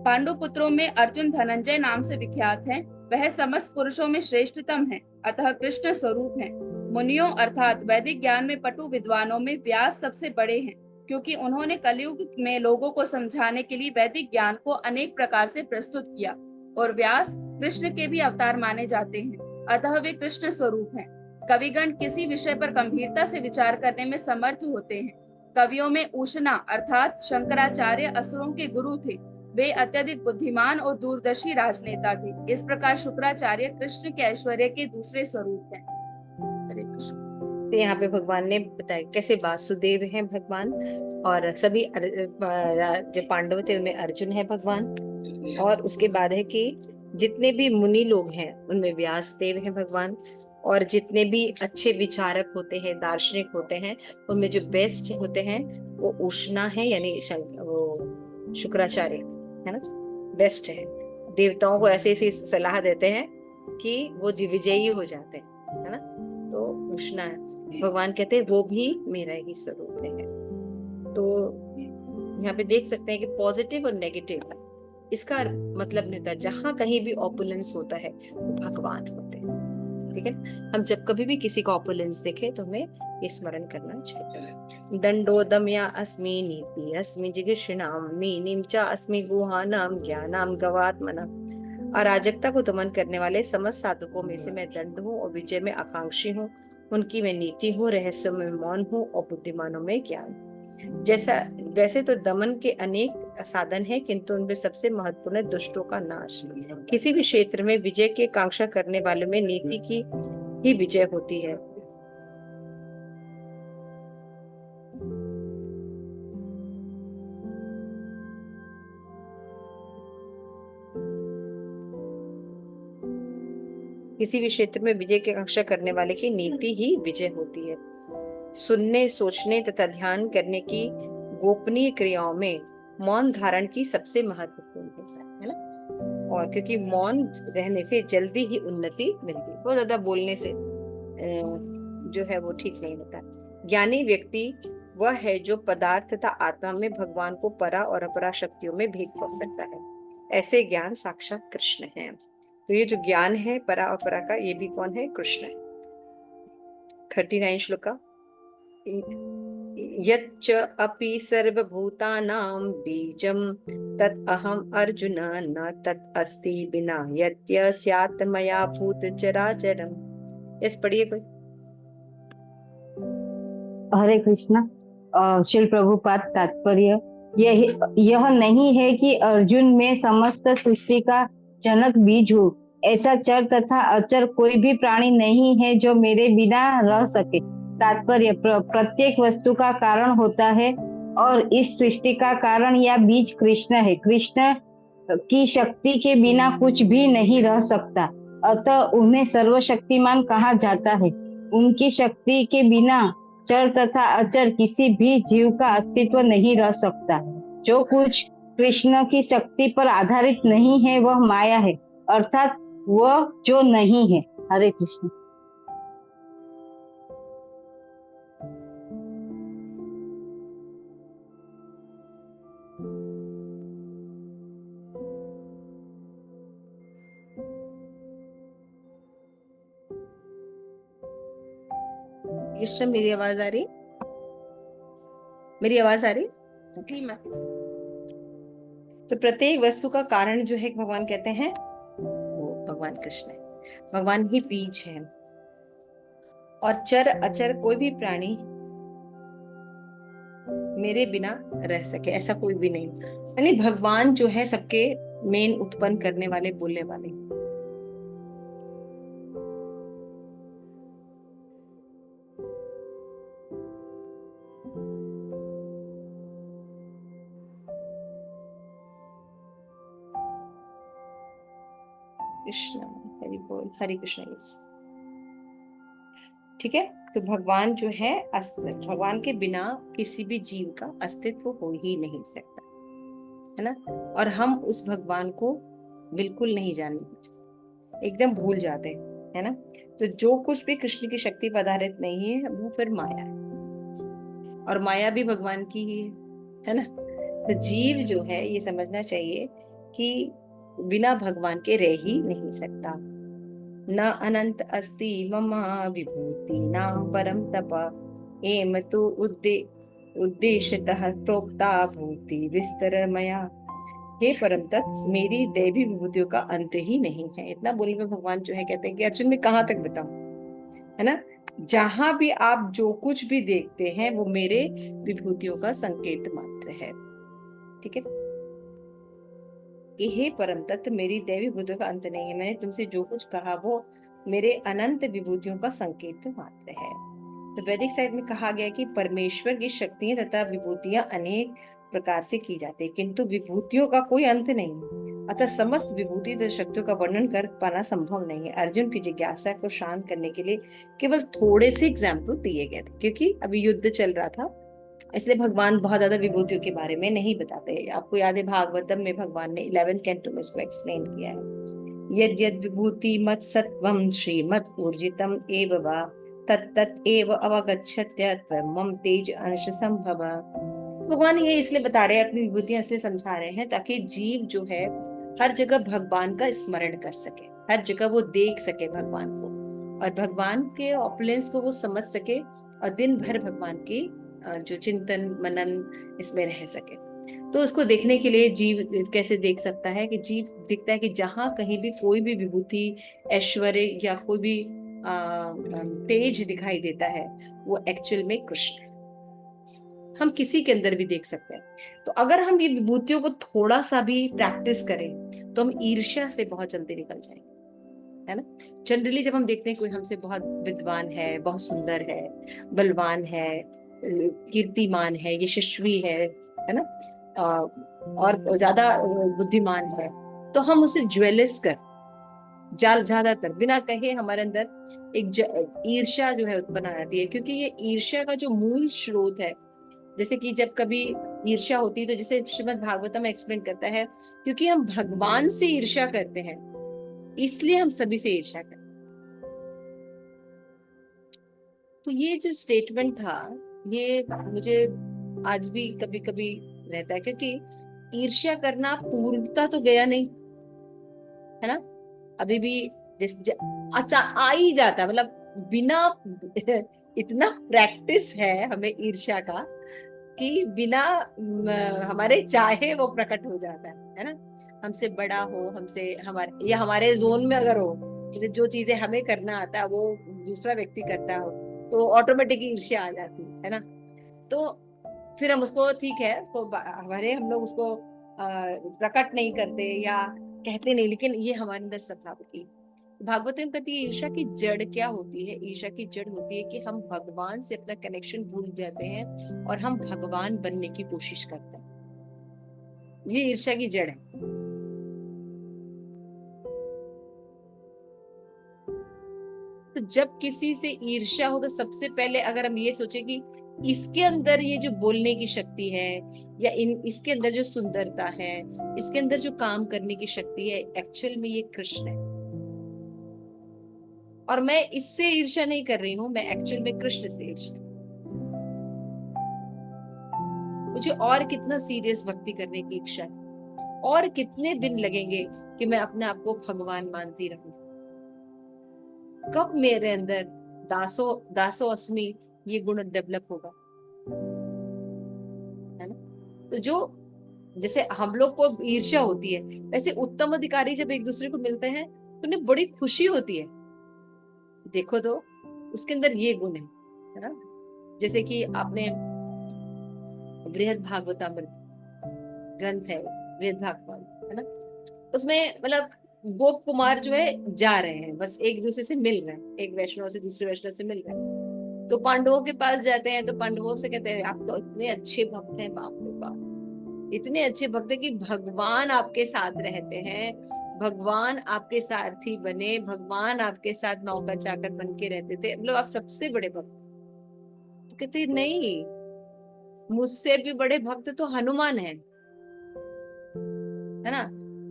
पांडु पुत्रों में अर्जुन धनंजय नाम से विख्यात है, वह समस्त पुरुषों में श्रेष्ठतम है, अतः कृष्ण स्वरूप है। मुनियों अर्थात वैदिक ज्ञान में पटु विद्वानों में व्यास सबसे बड़े हैं, क्योंकि उन्होंने कलयुग में लोगों को समझाने के लिए वैदिक ज्ञान को अनेक प्रकार से प्रस्तुत किया, और व्यास कृष्ण के भी अवतार माने जाते हैं, अतः वे कृष्ण स्वरूप हैं। कविगण किसी विषय पर गंभीरता से विचार करने में समर्थ होते हैं। कवियों में उष्णा अर्थात शंकराचार्य असुरों के गुरु थे, वे अत्यधिक बुद्धिमान और दूरदर्शी राजनेता थे। इस प्रकार शुक्राचार्य कृष्ण के ऐश्वर्य के दूसरे स्वरूप हैं। हरे कृष्ण। तो यहाँ पे भगवान ने बताया कैसे वासुदेव हैं भगवान, और सभी जो पांडव थे उनमें अर्जुन है भगवान, और उसके बाद है कि जितने भी मुनि लोग हैं उनमें व्यास देव हैं भगवान, और जितने भी अच्छे विचारक होते हैं, दार्शनिक होते हैं, उनमें जो बेस्ट होते हैं वो उष्णा है, यानी वो शुक्राचार्य है ना, बेस्ट है। देवताओं को ऐसे ऐसी सलाह देते हैं कि वो विजयी हो जाते हैं, है ना। तो उष्णा है, भगवान कहते हैं वो भी मेरा ही स्वरूप है। तो यहाँ पे देख सकते हैं कि पॉजिटिव और नेगेटिव इसका मतलब नहीं होता, जहां कहीं भी ऑपुलेंस होता है वो भगवान होते हैं, ठीक है। हम जब कभी भी किसी का ऑपुलेंस देखे तो हमें ये स्मरण करना चाहिए। दंडोदम्या अस्मि नीति अस्मि जिगीषिणाम नीनिम च अस्मि गुहानाम ज्ञानाम गवात्मना। अराजकता को दमन करने वाले समस्त साधकों में से मैं दंड हूँ और विजय में आकांक्षी हूँ। उनकी मैं नीति हूँ, रहस्यों में मौन हूँ और बुद्धिमानों में ज्ञान। जैसा वैसे तो दमन के अनेक साधन हैं, किंतु उनमें सबसे महत्वपूर्ण है दुष्टों का नाश। किसी भी क्षेत्र में विजय की कांक्षा करने वालों में नीति की ही विजय होती है। किसी भी क्षेत्र में विजय की कांक्षा करने वाले की नीति ही विजय होती है। सुनने, सोचने तथा ध्यान करने की गोपनीय क्रियाओं में मौन धारण की सबसे महत्वपूर्ण है ना। और क्योंकि मौन रहने से जल्दी ही उन्नति मिलती है, बहुत ज्यादा बोलने से जो है वो ठीक नहीं होता। ज्ञानी व्यक्ति वह है जो पदार्थ तथा आत्मा में भगवान को परा और अपरा शक्तियों में भेद कर सकता है। ऐसे ज्ञान साक्षात कृष्ण है। तो ये जो ज्ञान है परा और परा का, ये भी कौन है? कृष्ण है। 39 श्लोका। यच्च अपि सर्वभूतानां बीजं तत् अहम् अर्जुन न तत् अस्ति विना यत्य स्यात् मया भूत चराचरम्। यस पढ़िए कोई। हरे कृष्णा। श्री प्रभुपाद तात्पर्य यह नहीं है कि अर्जुन में समस्त सृष्टि का जनक बीज हूँ। ऐसा चर तथा अचर कोई भी प्राणी नहीं है जो मेरे बिना रह सके। तात्पर्य प्रत्येक वस्तु का कारण होता है और इस सृष्टि का कारण या बीज कृष्ण है। कृष्ण की शक्ति के बिना कुछ भी नहीं रह सकता, अतः उन्हें सर्वशक्तिमान कहा जाता है। उनकी शक्ति के बिना चर तथा अचर किसी भी जीव का अस्तित्व नहीं रह सकता। जो कुछ कृष्ण की शक्ति पर आधारित नहीं है वह माया है, अर्थात वह जो नहीं है। हरे कृष्ण। कृष्ण, मेरी आवाज आ रही? मेरी आवाज आ रही? तो प्रत्येक वस्तु का कारण जो है भगवान कहते हैं वो भगवान कृष्ण है। भगवान ही बीज है और चर अचर कोई भी प्राणी मेरे बिना रह सके ऐसा कोई भी नहीं। यानी भगवान जो है सबके मेन उत्पन्न करने वाले, बोलने वाले। कृष्ण हरि बोल, हरे कृष्ण। ठीक है। तो भगवान जो है अस्तित्व, भगवान के बिना किसी भी जीव का अस्तित्व हो ही नहीं सकता, है ना। और हम उस भगवान को बिल्कुल नहीं जानते, एकदम भूल जाते हैं, है ना। तो जो कुछ भी कृष्ण की शक्ति पर आधारित नहीं है वो फिर माया है, और माया भी भगवान की ही है ना। तो जीव जो है ये समझना चाहिए कि बिना भगवान के रह ही नहीं सकता। न अनंत अस्ति ममा विभूति नाम परम तप एम तु उद्देश्यतः प्रोक्ता भूति विस्तर मया। हे परम तत्व, मेरी दैवी विभूतियों का अंत ही नहीं है। इतना बोलने में भगवान जो है कहते हैं कि अर्जुन मैं कहाँ तक बताऊं, है ना। जहां भी आप जो कुछ भी देखते हैं वो मेरे विभूतियों का संकेत मात्र है। ठीक है कि हे परम तत्व, मेरी दैवी विभूतियों का अंत नहीं है। मैंने तुमसे जो कुछ कहा वो मेरे अनंत विभूतियों का संकेत मात्र है। तो वैदिक साहित्य में कहा गया कि परमेश्वर की शक्तियां तथा विभूतियां अनेक प्रकार से की जाती है, किंतु विभूतियों का कोई अंत नहीं। अतः समस्त विभूति तथा शक्तियों का वर्णन कर पाना संभव नहीं है। अर्जुन की जिज्ञासा को शांत करने के लिए केवल थोड़े से एग्जाम्पल दिए गए थे, क्योंकि अभी युद्ध चल रहा था, इसलिए भगवान बहुत ज्यादा विभूतियों के बारे में नहीं बताते। आपको याद है भागवतम में भगवान ने 11th कैंटो में इसको एक्सप्लेन किया है। यद यद विभूति मत सत्वम श्रीमत ऊर्जितम एव वा तत्तत् एव अवगच्छत्य त्वमं तेज अंश संभव। भगवान ये इसलिए बता रहे हैं, अपनी विभूतियां इसलिए समझा रहे हैं ताकि जीव जो है हर जगह भगवान का स्मरण कर सके, हर जगह वो देख सके भगवान को, और भगवान के ऑपुलेंस को वो समझ सके और दिन भर भगवान की जो चिंतन मनन इसमें रह सके। तो उसको देखने के लिए जीव कैसे देख सकता है कि जीव दिखता है कि जहां कहीं भी कोई भी विभूति, ऐश्वर्य या कोई भी तेज दिखाई देता है, वो एक्चुअल में कृष्ण है। हम किसी के अंदर भी देख सकते हैं। तो अगर हम ये विभूतियों को थोड़ा सा भी प्रैक्टिस करें तो हम ईर्ष्या से बहुत जल्दी निकल जाएंगे, है ना। जनरली जब हम देखते हैं कोई हमसे बहुत विद्वान है, बहुत सुंदर है, बलवान है, कीर्तिमान है, यशस्वी है ना, और ज्यादा बुद्धिमान है, तो हम उसे ज्वेलस कर ज्यादातर बिना कहे हमारे अंदर एक ईर्ष्या जो है उत्पन्न आ जाती है। क्योंकि ये ईर्ष्या का जो मूल स्रोत है, जैसे कि जब कभी ईर्ष्या होती है तो जैसे श्रीमद् भागवतम में एक्सप्लेन करता है, क्योंकि हम भगवान से ईर्ष्या करते हैं इसलिए हम सभी से ईर्ष्या करते हैं। तो ये जो स्टेटमेंट था, ये मुझे आज भी कभी कभी रहता है, क्योंकि ईर्ष्या करना पूर्णता तो गया नहीं, है ना। अभी भी अच्छा आ ही जाता है, मतलब बिना इतना प्रैक्टिस है हमें ईर्ष्या का कि बिना हमारे चाहे वो प्रकट हो जाता है ना। हमसे बड़ा हो, हमसे हमारे या हमारे जोन में अगर हो, जैसे जो चीजें हमें करना आता है वो दूसरा व्यक्ति करता हो, तो ऑटोमेटिक ईर्ष्या आ जाती है ना। तो फिर हम उसको ठीक है तो हमारे हम लोग उसको प्रकट नहीं करते या कहते नहीं, लेकिन ये हमारे अंदर स्वभाव की। भागवत में कहती है ईर्ष्या की जड़ क्या होती है। ईर्ष्या की जड़ होती है कि हम भगवान से अपना कनेक्शन भूल जाते हैं और हम भगवान बनने की कोशिश करते हैं। ये ईर्ष्या की जड़ है। तो जब किसी से ईर्ष्या हो तो सबसे पहले अगर हम ये सोचे कि इसके अंदर ये जो बोलने की शक्ति है, या इसके अंदर जो सुंदरता है, इसके अंदर जो काम करने की शक्ति है, एक्चुअल में ये कृष्ण है। और मैं इससे ईर्ष्या नहीं कर रही हूं, मैं एक्चुअल में कृष्ण से ईर्ष्या। मुझे और कितना सीरियस भक्ति करने की इच्छा है, और कितने दिन लगेंगे कि मैं अपने आप को भगवान मानती रहूं। कब मेरे अंदर दासो दासो अस्मि ये गुण डेवलप होगा, है ना। तो जो जैसे हम लोग को ईर्ष्या होती है, वैसे उत्तम अधिकारी जब एक दूसरे को मिलते हैं तो उन्हें बड़ी खुशी होती है। देखो तो उसके अंदर ये गुण है ना। जैसे कि आपने बृहद भागवतामृत ग्रंथ है, बृहद भागवत है ना, उसमें मतलब गोप कुमार जो है जा रहे हैं, बस एक दूसरे से मिल रहे हैं, एक वैष्णव से दूसरे वैष्णव से मिल रहे हैं। तो पांडवों के पास जाते हैं तो पांडवों से कहते हैं आप तो इतने अच्छे भक्त हैं, बाप रे बाप, इतने अच्छे भक्त हैं कि भगवान आपके साथ रहते हैं, भगवान आपके सारथी बने, भगवान आपके साथ नौकर चाकर बन के रहते थे, मतलब आप सबसे बड़े भक्त। तो कहते नहीं, मुझसे भी बड़े भक्त तो हनुमान है ना।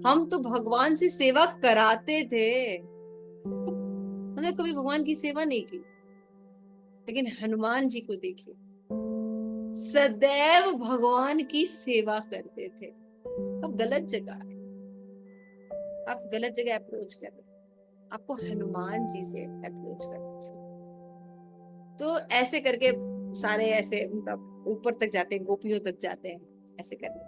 हम तो भगवान से सेवा कराते थे, मतलब कभी भगवान की सेवा नहीं की। लेकिन हनुमान जी को देखिए, सदैव भगवान की सेवा करते थे। अब गलत जगह है, आप गलत जगह अप्रोच कर रहे हैं, आपको हनुमान जी से अप्रोच करना चाहिए। तो ऐसे करके सारे ऐसे मतलब ऊपर तक जाते हैं, गोपियों तक जाते हैं ऐसे करके।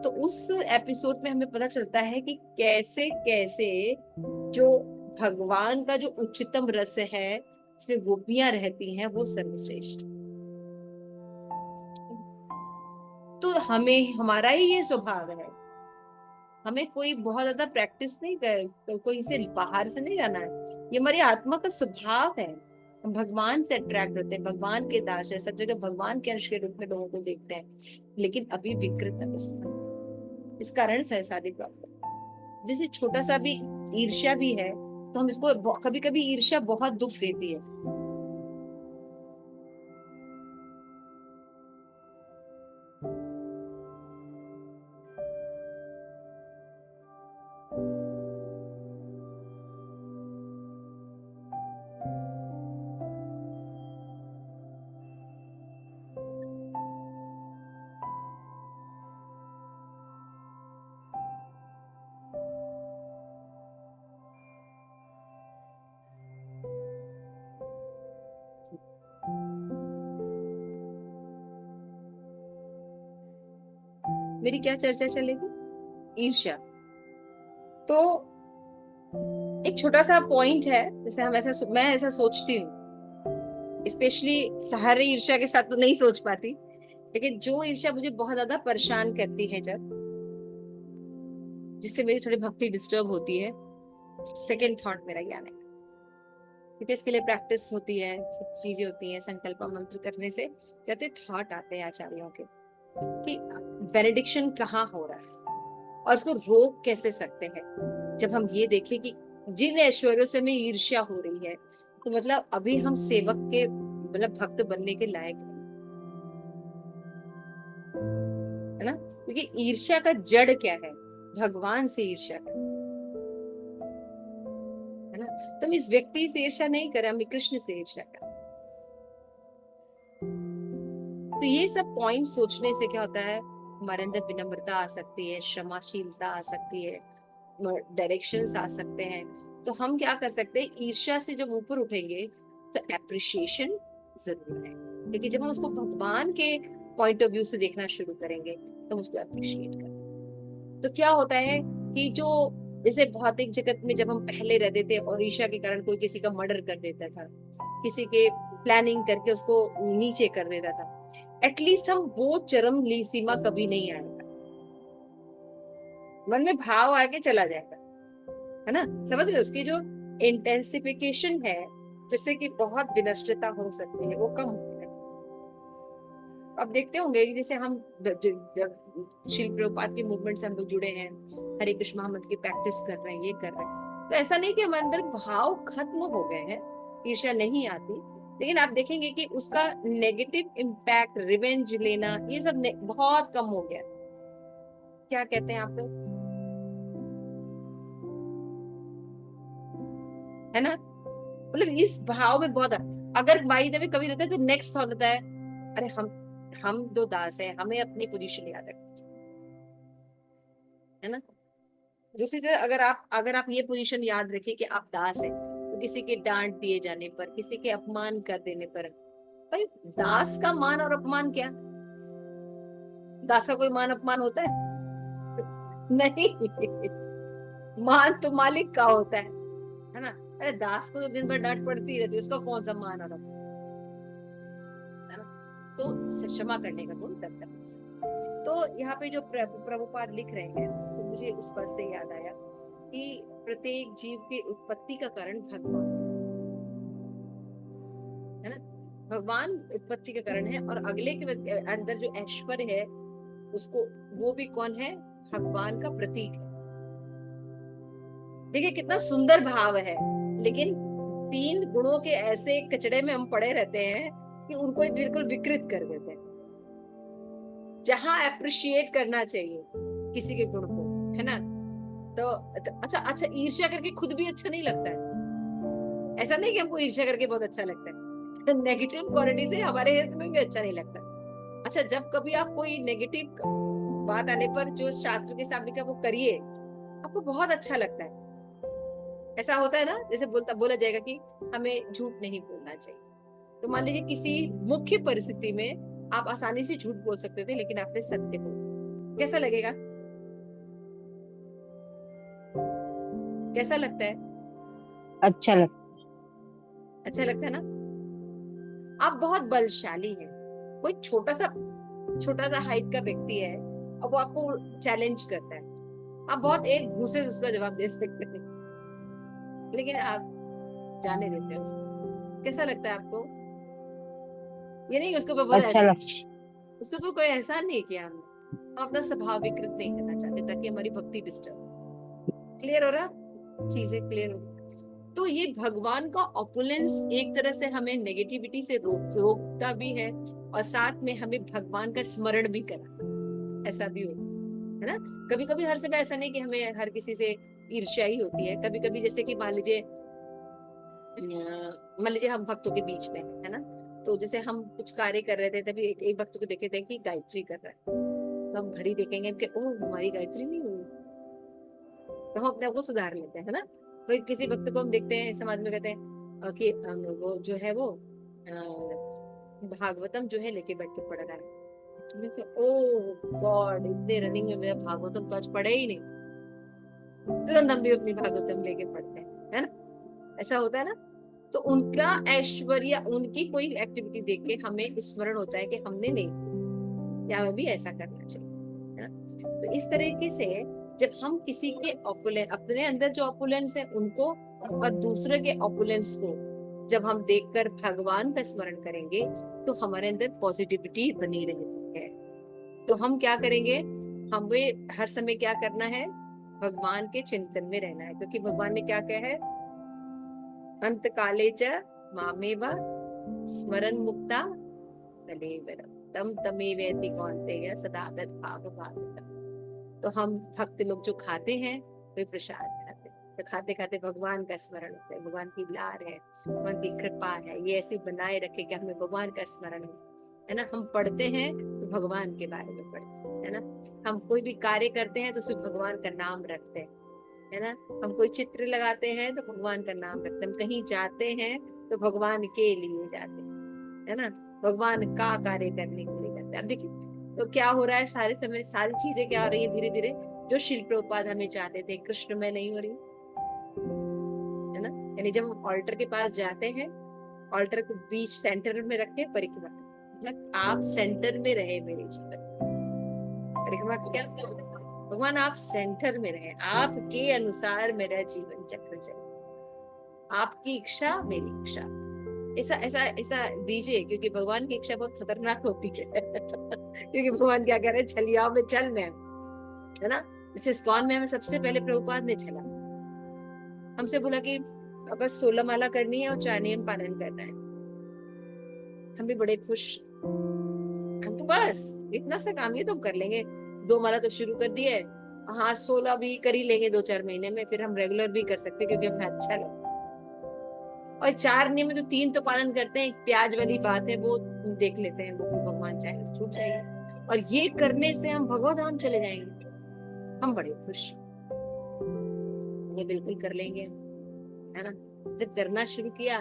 तो उस एपिसोड में हमें पता चलता है कि कैसे कैसे जो भगवान का जो उच्चतम रस है, इसमें गोपियां रहती हैं, वो सर्वश्रेष्ठ। तो हमें हमारा ही ये स्वभाव है, हमें कोई बहुत ज्यादा प्रैक्टिस नहीं कर, कोई से बाहर से नहीं जाना है, ये हमारी आत्मा का स्वभाव है। हम भगवान से अट्रैक्ट होते हैं, भगवान के दास है, सब जगह भगवान के अंश के रूप में लोगों को देखते हैं, लेकिन अभी विकृत अवस्था, इस कारण सारी प्रॉब्लम। जैसे छोटा सा भी ईर्ष्या भी है तो हम इसको कभी कभी ईर्ष्या बहुत दुख देती है। मेरी क्या चर्चा चलेगी? ईर्ष्या। तो एक छोटा सा पॉइंट है, जैसे मैं ऐसा सोचती हूँ, स्पेशली सारे ईर्ष्या के साथ तो नहीं सोच पाती, लेकिन जो ईर्ष्या मुझे बहुत ज्यादा परेशान करती है, जब जिससे मेरी थोड़ी भक्ति डिस्टर्ब होती है, सेकेंड थॉट मेरा ज्ञान है, क्योंकि इसके लिए प्रैक्टिस होती है, सब चीजें होती हैं, संकल्प मंत्र करने से कहते थॉट आते हैं आचार्यों के कि बेनेडिक्शन कहाँ हो रहा है और उसको रोक कैसे सकते हैं। जब हम ये देखें कि जिन ऐश्वर्यों से हमें ईर्ष्या हो रही है, तो मतलब अभी हम सेवक के मतलब भक्त बनने के लायक नहीं, है ना? क्योंकि ईर्ष्या का जड़ क्या है? भगवान से ईर्ष्या कर, है ना? तो हम इस व्यक्ति से ईर्ष्या नहीं करें, हम कृष्ण से ईर्ष्या करें। तो ये सब पॉइंट सोचने से क्या होता है, हमारे अंदर विनम्रता आ सकती है, क्षमाशीलता आ सकती है, डायरेक्शंस आ सकते हैं। तो हम क्या कर सकते हैं, ईर्ष्या से जब ऊपर उठेंगे तो एप्रिशिएशन जरूर है, क्योंकि जब हम उसको भगवान के पॉइंट ऑफ व्यू से देखना शुरू करेंगे तो हम उसको अप्रिशिएट करें। तो क्या होता है कि जो जैसे भौतिक जगत में जब हम पहले रहते थे और ईर्ष्या के कारण कोई किसी का मर्डर कर देता था, किसी के प्लानिंग करके उसको नीचे कर देता था, एटलीस्ट हम वो चरम सीमा कभी नहीं आएगा, मन में भाव आके चला जाएगा, है ना? समझ रहे हो? उसकी जो इंटेंसिफिकेशन है, जिससे कि बहुत विनष्टता हो सकती है, वो कम हो जाएगी। अब देखते होंगे कि जैसे हम जब श्री प्रभुपाद की मूवमेंट से हम लोग जुड़े हैं, हरे कृष्ण महामंत्र की प्रैक्टिस कर रहे हैं, ये कर रहे हैं, तो ऐसा नहीं कि हमारे अंदर भाव खत्म हो गए हैं, ईर्ष्या नहीं आती, लेकिन आप देखेंगे कि उसका नेगेटिव इम्पैक्ट, रिवेंज लेना, ये सब बहुत कम हो गया। क्या कहते हैं आप लोग, है ना? मतलब इस भाव में बहुत, अगर बाई द वे कभी रहता है तो नेक्स्ट थॉट होता है, अरे हम दो दास हैं, हमें अपनी पोजीशन याद रखनी चाहिए, है ना? दूसरी तरह अगर आप ये पोजीशन याद रखें कि आप दास हैं, तो किसी के डांट दिए जाने पर, किसी के अपमान कर देने पर, भाई दास का मान और अपमान क्या? दास का कोई मान अपमान होता है? नहीं। मान तो मालिक का होता है ना? अरे दास को तो दिन भर डांट पड़ती रहती है, उसका कौन सा मान और अपमान, है ना? तो क्षमा करने का गुण करता है। तो यहाँ पे जो प्रभुपाद लिख रहे हैं, तो मुझे उस पर से याद आया कि प्रत्येक जीव की उत्पत्ति का कारण भगवान है ना? भगवान उत्पत्ति का कारण है, और अगले के अंदर जो ऐश्वर्य है, उसको वो भी कौन है? भगवान का प्रतीक है। देखिए कितना सुंदर भाव है, लेकिन 3 गुणों के ऐसे कचड़े में हम पड़े रहते हैं कि उनको बिल्कुल विकृत कर देते हैं। जहां अप्रिशिएट करना चाहिए किसी के गुण को, है ना? तो अच्छा, ईर्ष्या करके खुद भी अच्छा नहीं लगता है। ऐसा नहीं कि हमको ईर्ष्या करके बहुत अच्छा लगता है, नेगेटिव क्वालिटी से हमारे हेल्थ में भी अच्छा नहीं लगता। अच्छा, जब कभी आप कोई नेगेटिव बात आने पर जो शास्त्र के सामने का वो करिए, आपको बहुत अच्छा लगता है। ऐसा होता है ना, जैसे बोला जाएगा कि हमें झूठ नहीं बोलना चाहिए। तो मान लीजिए किसी मुख्य परिस्थिति में आप आसानी से झूठ बोल सकते थे, लेकिन आपने सत्य बोला, कैसा लगेगा? कैसा लगता है? अच्छा लगता अच्छा लगता है ना? आप बहुत बलशाली हैं, कोई छोटा सा हाइट का व्यक्ति है और वो आपको चैलेंज करता है, आप बहुत एक घूसे से उसका जवाब दे सकते हैं, लेकिन आप जाने देते हैं उसको। कैसा लगता है आपको? ये नहीं उसको अच्छा लगता उसके ऊपर कोई एहसान नहीं किया हमने, हम अपना स्वभाव विकृत नहीं करना चाहते ताकि हमारी भक्ति डिस्टर्ब। क्लियर हो रहा? चीजें क्लियर हो रही? तो ये भगवान का ऑपुलेंस एक तरह से हमें नेगेटिविटी से रोकता भी है, और साथ में हमें भगवान का स्मरण भी करा, ऐसा भी होता है ना? कभी कभी हर समय ऐसा नहीं कि हमें हर किसी से ईर्ष्या ही होती है। कभी कभी जैसे कि मान लीजिए हम भक्तों के बीच में है ना, तो जैसे हम कुछ कार्य कर रहे थे, तभी एक भक्त को देखे थे कि गायत्री कर रहा है, तो हम घड़ी देखेंगे कि ओ हमारी गायत्री नहीं हुई, तो हम अपने आप को सुधार लेते हैं, है ना? कोई किसी भक्त को हम देखते हैं समाज में, कहते हैं कि वो जो है वो भागवतम जो है लेके बैठ के पढ़ रहा है, मैं कहा, ओ गॉड, इतने रनिंग में मेरा भागवतम तो आज पढ़े ही नहीं। तुरंत हम भी अपनी भागवतम लेके पढ़ते हैं, है ना, ऐसा होता है ना। तो उनका ऐश्वर्य, उनकी कोई एक्टिविटी देख के हमें स्मरण होता है कि हमने नहीं, या हमें भी ऐसा करना चाहिए, है ना। तो इस तरीके से जब हम किसी के ऑपुलेंस, अपने अंदर जो ऑपुलेंस है उनको और दूसरे के ऑपुलेंस को जब हम देखकर भगवान का स्मरण करेंगे तो हमारे अंदर पॉजिटिविटी बनी रहती है। तो हम क्या करेंगे, हमें हर समय क्या करना है, भगवान के चिंतन में रहना है, क्योंकि भगवान ने क्या कहा है, अंत काले च मामेव स्मरण मुक्ता कलेवरम तम तमेवेति कौन्तेय सदा तद्भाव भावितम्। तो हम भक्त लोग जो खाते हैं वे प्रसाद खाते हैं, तो खाते खाते भगवान का स्मरण होता है, भगवान की लार है, भगवान की कृपा है, ये ऐसी बनाए रखे कि हमें भगवान का स्मरण है ना। हम पढ़ते हैं तो भगवान के बारे में पढ़ते हैं, है ना। हम कोई भी कार्य करते हैं तो उसमें भगवान का नाम रखते हैं, है ना। हम कोई चित्र लगाते हैं तो भगवान का नाम रखते हैं, हम कहीं जाते हैं तो भगवान के लिए जाते हैं, है ना, भगवान का कार्य करने के लिए जाते हैं। अब देखिए तो क्या हो रहा है, सारे समय सारी चीजें क्या हो रही है, धीरे धीरे जो शिल प्रभुपाद हमें चाहते थे कृष्ण में नहीं हो रही, है ना। यानी जब हम ऑल्टर के पास जाते हैं, ऑल्टर को बीच सेंटर में रखे परिक्रमा, मतलब आप सेंटर में रहे मेरे जीवन, परिक्रमा क्या होता है, भगवान आप सेंटर में रहे, आपके अनुसार मेरा जीवन चक्र चले, आपकी इच्छा मेरी इच्छा, ऐसा ऐसा ऐसा दीजिए, क्योंकि भगवान की इच्छा बहुत खतरनाक होती है क्योंकि भगवान क्या कह रहे हैं, छलियाओं में चल मैं, है ना। जैसे इस्कॉन में हमें सबसे पहले प्रभुपाद ने छला, हमसे बोला कि बस 16 माला करनी है और 4 नियम पालन करना है। हम भी बड़े खुश, हम तो बस इतना सा काम ही तो हम कर लेंगे, 2 माला तो शुरू कर दिए, हाँ 16 भी कर ही लेंगे 2-4 महीने में, फिर हम रेगुलर भी कर सकते क्योंकि हमें अच्छा लगे। और 4 नियम में तो 3 तो पालन करते हैं, एक प्याज वाली बात है वो देख लेते हैं, वो भी भगवान चाहे तो छूट जाएगी, और ये करने से हम भगवत धाम चले जाएंगे, हम बड़े खुश, ये बिल्कुल कर लेंगे, है ना। जब करना शुरू किया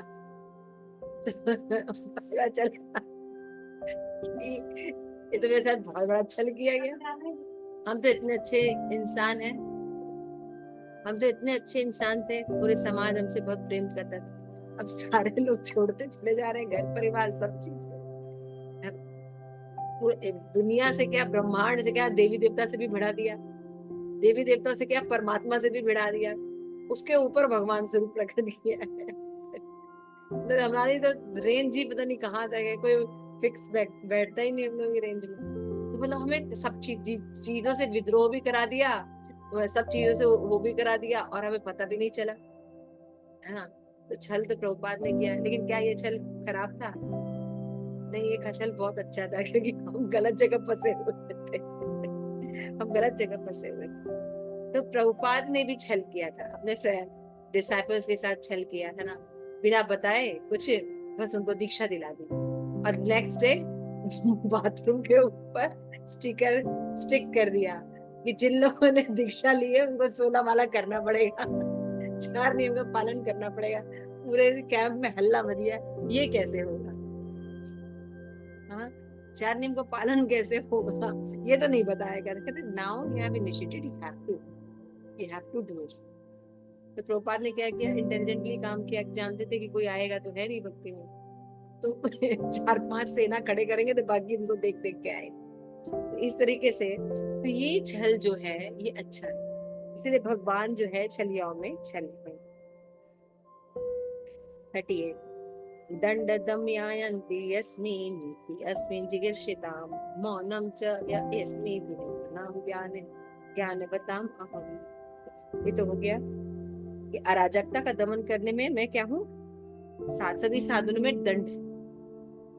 तो पता चला कि ये तो मेरे साथ बहुत बड़ा छल किया गया। हम तो इतने अच्छे इंसान हैं, हम तो इतने अच्छे इंसान थे, पूरे समाज हमसे बहुत प्रेम करता था, अब सारे लोग छोड़ते चले जा रहे हैं, घर परिवार सब चीज से, पूरे दुनिया से क्या, ब्रह्मांड से क्या, देवी देवता से भी बढ़ा दिया, देवी देवता से क्या, परमात्मा से भी बढ़ा दिया, उसके ऊपर भगवान स्वरूप प्रकट किया है। तो हमारी तो रेंज ही पता नहीं कहाँ तक है, कोई फिक्स बैठता ही नहीं हम लोग की रेंज में। तो मतलब हमें सब चीजों से विद्रोह भी करा दिया, सब चीजों से वो भी करा दिया, और हमें पता भी नहीं चला, है ना। तो छल तो प्रभुपाद ने किया, लेकिन क्या ये छल खराब था? नहीं, ये छल बहुत अच्छा था, क्योंकि हम गलत जगह फंसे हुए थे हम गलत जगह फंसे हुए थे। तो प्रभुपाद ने भी छल किया था, अपने डिसाइपल्स के साथ छल किया था ना, बिना बताए कुछ, बस उनको दीक्षा दिला दी, और नेक्स्ट डे बाथरूम के ऊपर स्टिक कर दिया कि जिन लोगों ने दीक्षा ली है उनको 16 माला करना पड़ेगा 4 नियम का पालन करना पड़ेगा। पूरे कैंप में हल्ला मच गया, ये कैसे होगा, हाँ 4 नियम का पालन कैसे होगा, ये तो नहीं बताया कर, कहते now you have initiated, you have to do it. तो प्रभुपाद ने क्या किया, इंटेलिजेंटली काम किया, जानते थे कि कोई आएगा तो है नहीं भक्ति में, तो 4-5 सेना खड़े करेंगे तो बाकी उनको देख देख के आए। तो इस तरीके से तो ये छल जो है ये अच्छा है, इसलिए भगवान जो है छलियाओं में छल है। 38 दंड दमयान्ति यस्मिन् अस्मिन् जिगीर्षितां मौनं च यस्मि विनिर्मनां ज्ञानवताम् अहम्। ये तो हो गया कि अराजकता का दमन करने में मैं क्या हूँ, सभी साधनों में दंड।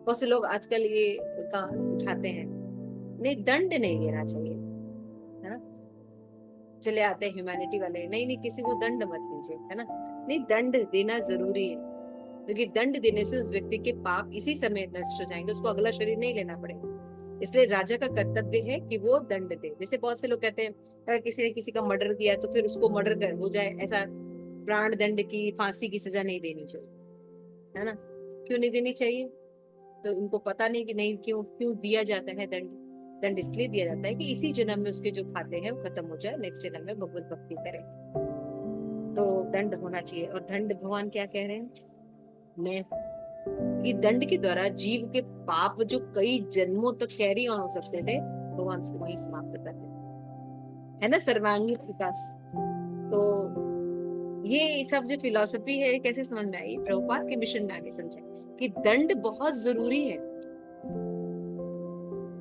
बहुत से लोग आजकल ये का उठाते हैं, नहीं दंड नहीं देना चाहिए, है ना। चले आते हैं ह्यूमैनिटी वाले, नहीं नहीं किसी को दंड मत दीजिए, है ना। नहीं, दंड देना जरूरी है, क्योंकि दंड देने से उस व्यक्ति के पाप इसी समय नष्ट हो जाएंगे, उसको अगला शरीर नहीं लेना पड़ेगा। इसलिए राजा का कर्तव्य है कि वो दंड दे। जैसे बहुत से लोग कहते हैं अगर किसी ने किसी का मर्डर किया तो फिर उसको मर्डर कर हो जाए, ऐसा प्राण दंड की, फांसी की सजा नहीं देनी चाहिए, है ना। क्यों नहीं देनी चाहिए? तो उनको पता नहीं कि नहीं क्यों क्यों दिया जाता है दंड, दंड इसलिए दिया जाता है कि इसी जन्म में उसके जो खाते हैं वो खत्म हो जाए, नेक्स्ट जन्म में भगवत भक्ति करें। तो दंड होना चाहिए। और दंड भगवान क्या कह रहे हैं, मैं कि दंड के द्वारा जीव के पाप जो कई जन्मों तक कैरी ऑन हो सकते थे, भगवान उसको वहीं समाप्त कर देते है ना, सर्वांगीण विकास। तो ये सब जो फिलॉसफी है कैसे समझ में आई, प्रभुपाद के मिशन में आगे समझा कि दंड बहुत जरूरी है।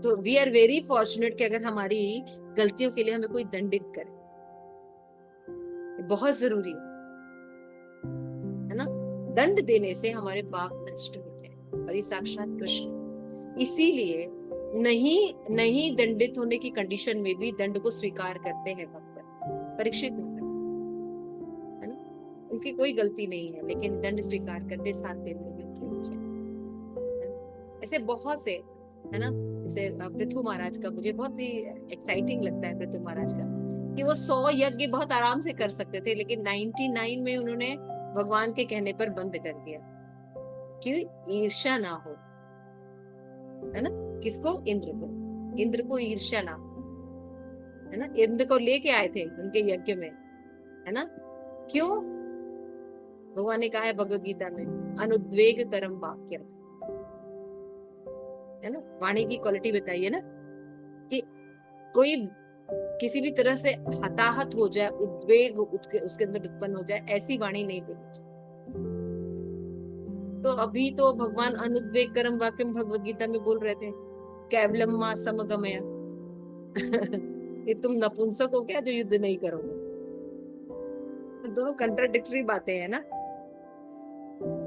तो वी आर वेरी फॉर्चुनेट कि अगर हमारी गलतियों के लिए हमें कोई दंडित करे, बहुत जरूरी है ना। दंड देने से हमारे पाप नष्ट होते हैं, और ये साक्षात कृष्ण इसीलिए नहीं दंडित होने की कंडीशन में भी दंड को स्वीकार करते हैं भक्त। परीक्षित है ना, उनकी कोई गलती नहीं है लेकिन दंड स्वीकार करते, साथ देने में ऐसे बहुत से है ना। जैसे पृथु महाराज का मुझे बहुत ही एक्साइटिंग लगता है, पृथु महाराज का, कि वो 100 यज्ञ बहुत आराम से कर सकते थे, लेकिन 99 में उन्होंने भगवान के कहने पर बंद कर दिया, क्यों, ईर्ष्या ना हो, है ना। किसको, इंद्र को ईर्ष्या ना हो, है ना। इंद्र को लेके आए थे उनके यज्ञ में, है ना। क्यों, भगवान ने कहा है भगवद गीता में, अनुद्वेग करम वाक्य, है ना। वाणी की क्वालिटी बताइए ना, कि कोई किसी भी तरह से हताहत हो जाए, उद्वेग उसके अंदर उत्पन्न हो जाए, ऐसी वाणी नहीं बोलनी चाहिए। तो अभी तो भगवान अनुद्वेग करम वाक्य भगवद गीता में बोल रहे थे, केवलम मां समगमया कि तुम नपुंसक हो क्या जो युद्ध नहीं करोगे। तो दोनों कंट्राडिक्टरी बातें हैं ना।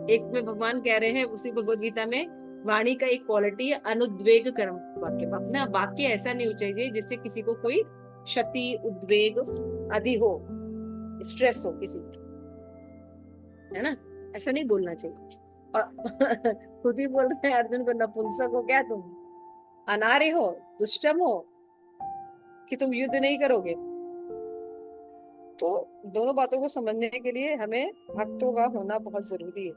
एक में भगवान कह रहे हैं उसी भगवद गीता में, वाणी का एक क्वालिटी है अनुद्वेग कर्म वाक्य, अपना वाक्य ऐसा नहीं होना चाहिए जिससे किसी को कोई क्षति, उद्वेग आदि हो, स्ट्रेस हो किसी की, है ना। ऐसा नहीं बोलना चाहिए। और खुद ही बोल रहे हैं अर्जुन को, नपुंसक हो क्या तुम, अनार्य हो, दुष्टम हो कि तुम युद्ध नहीं करोगे। तो दोनों बातों को समझने के लिए हमें भक्तों का होना बहुत जरूरी है।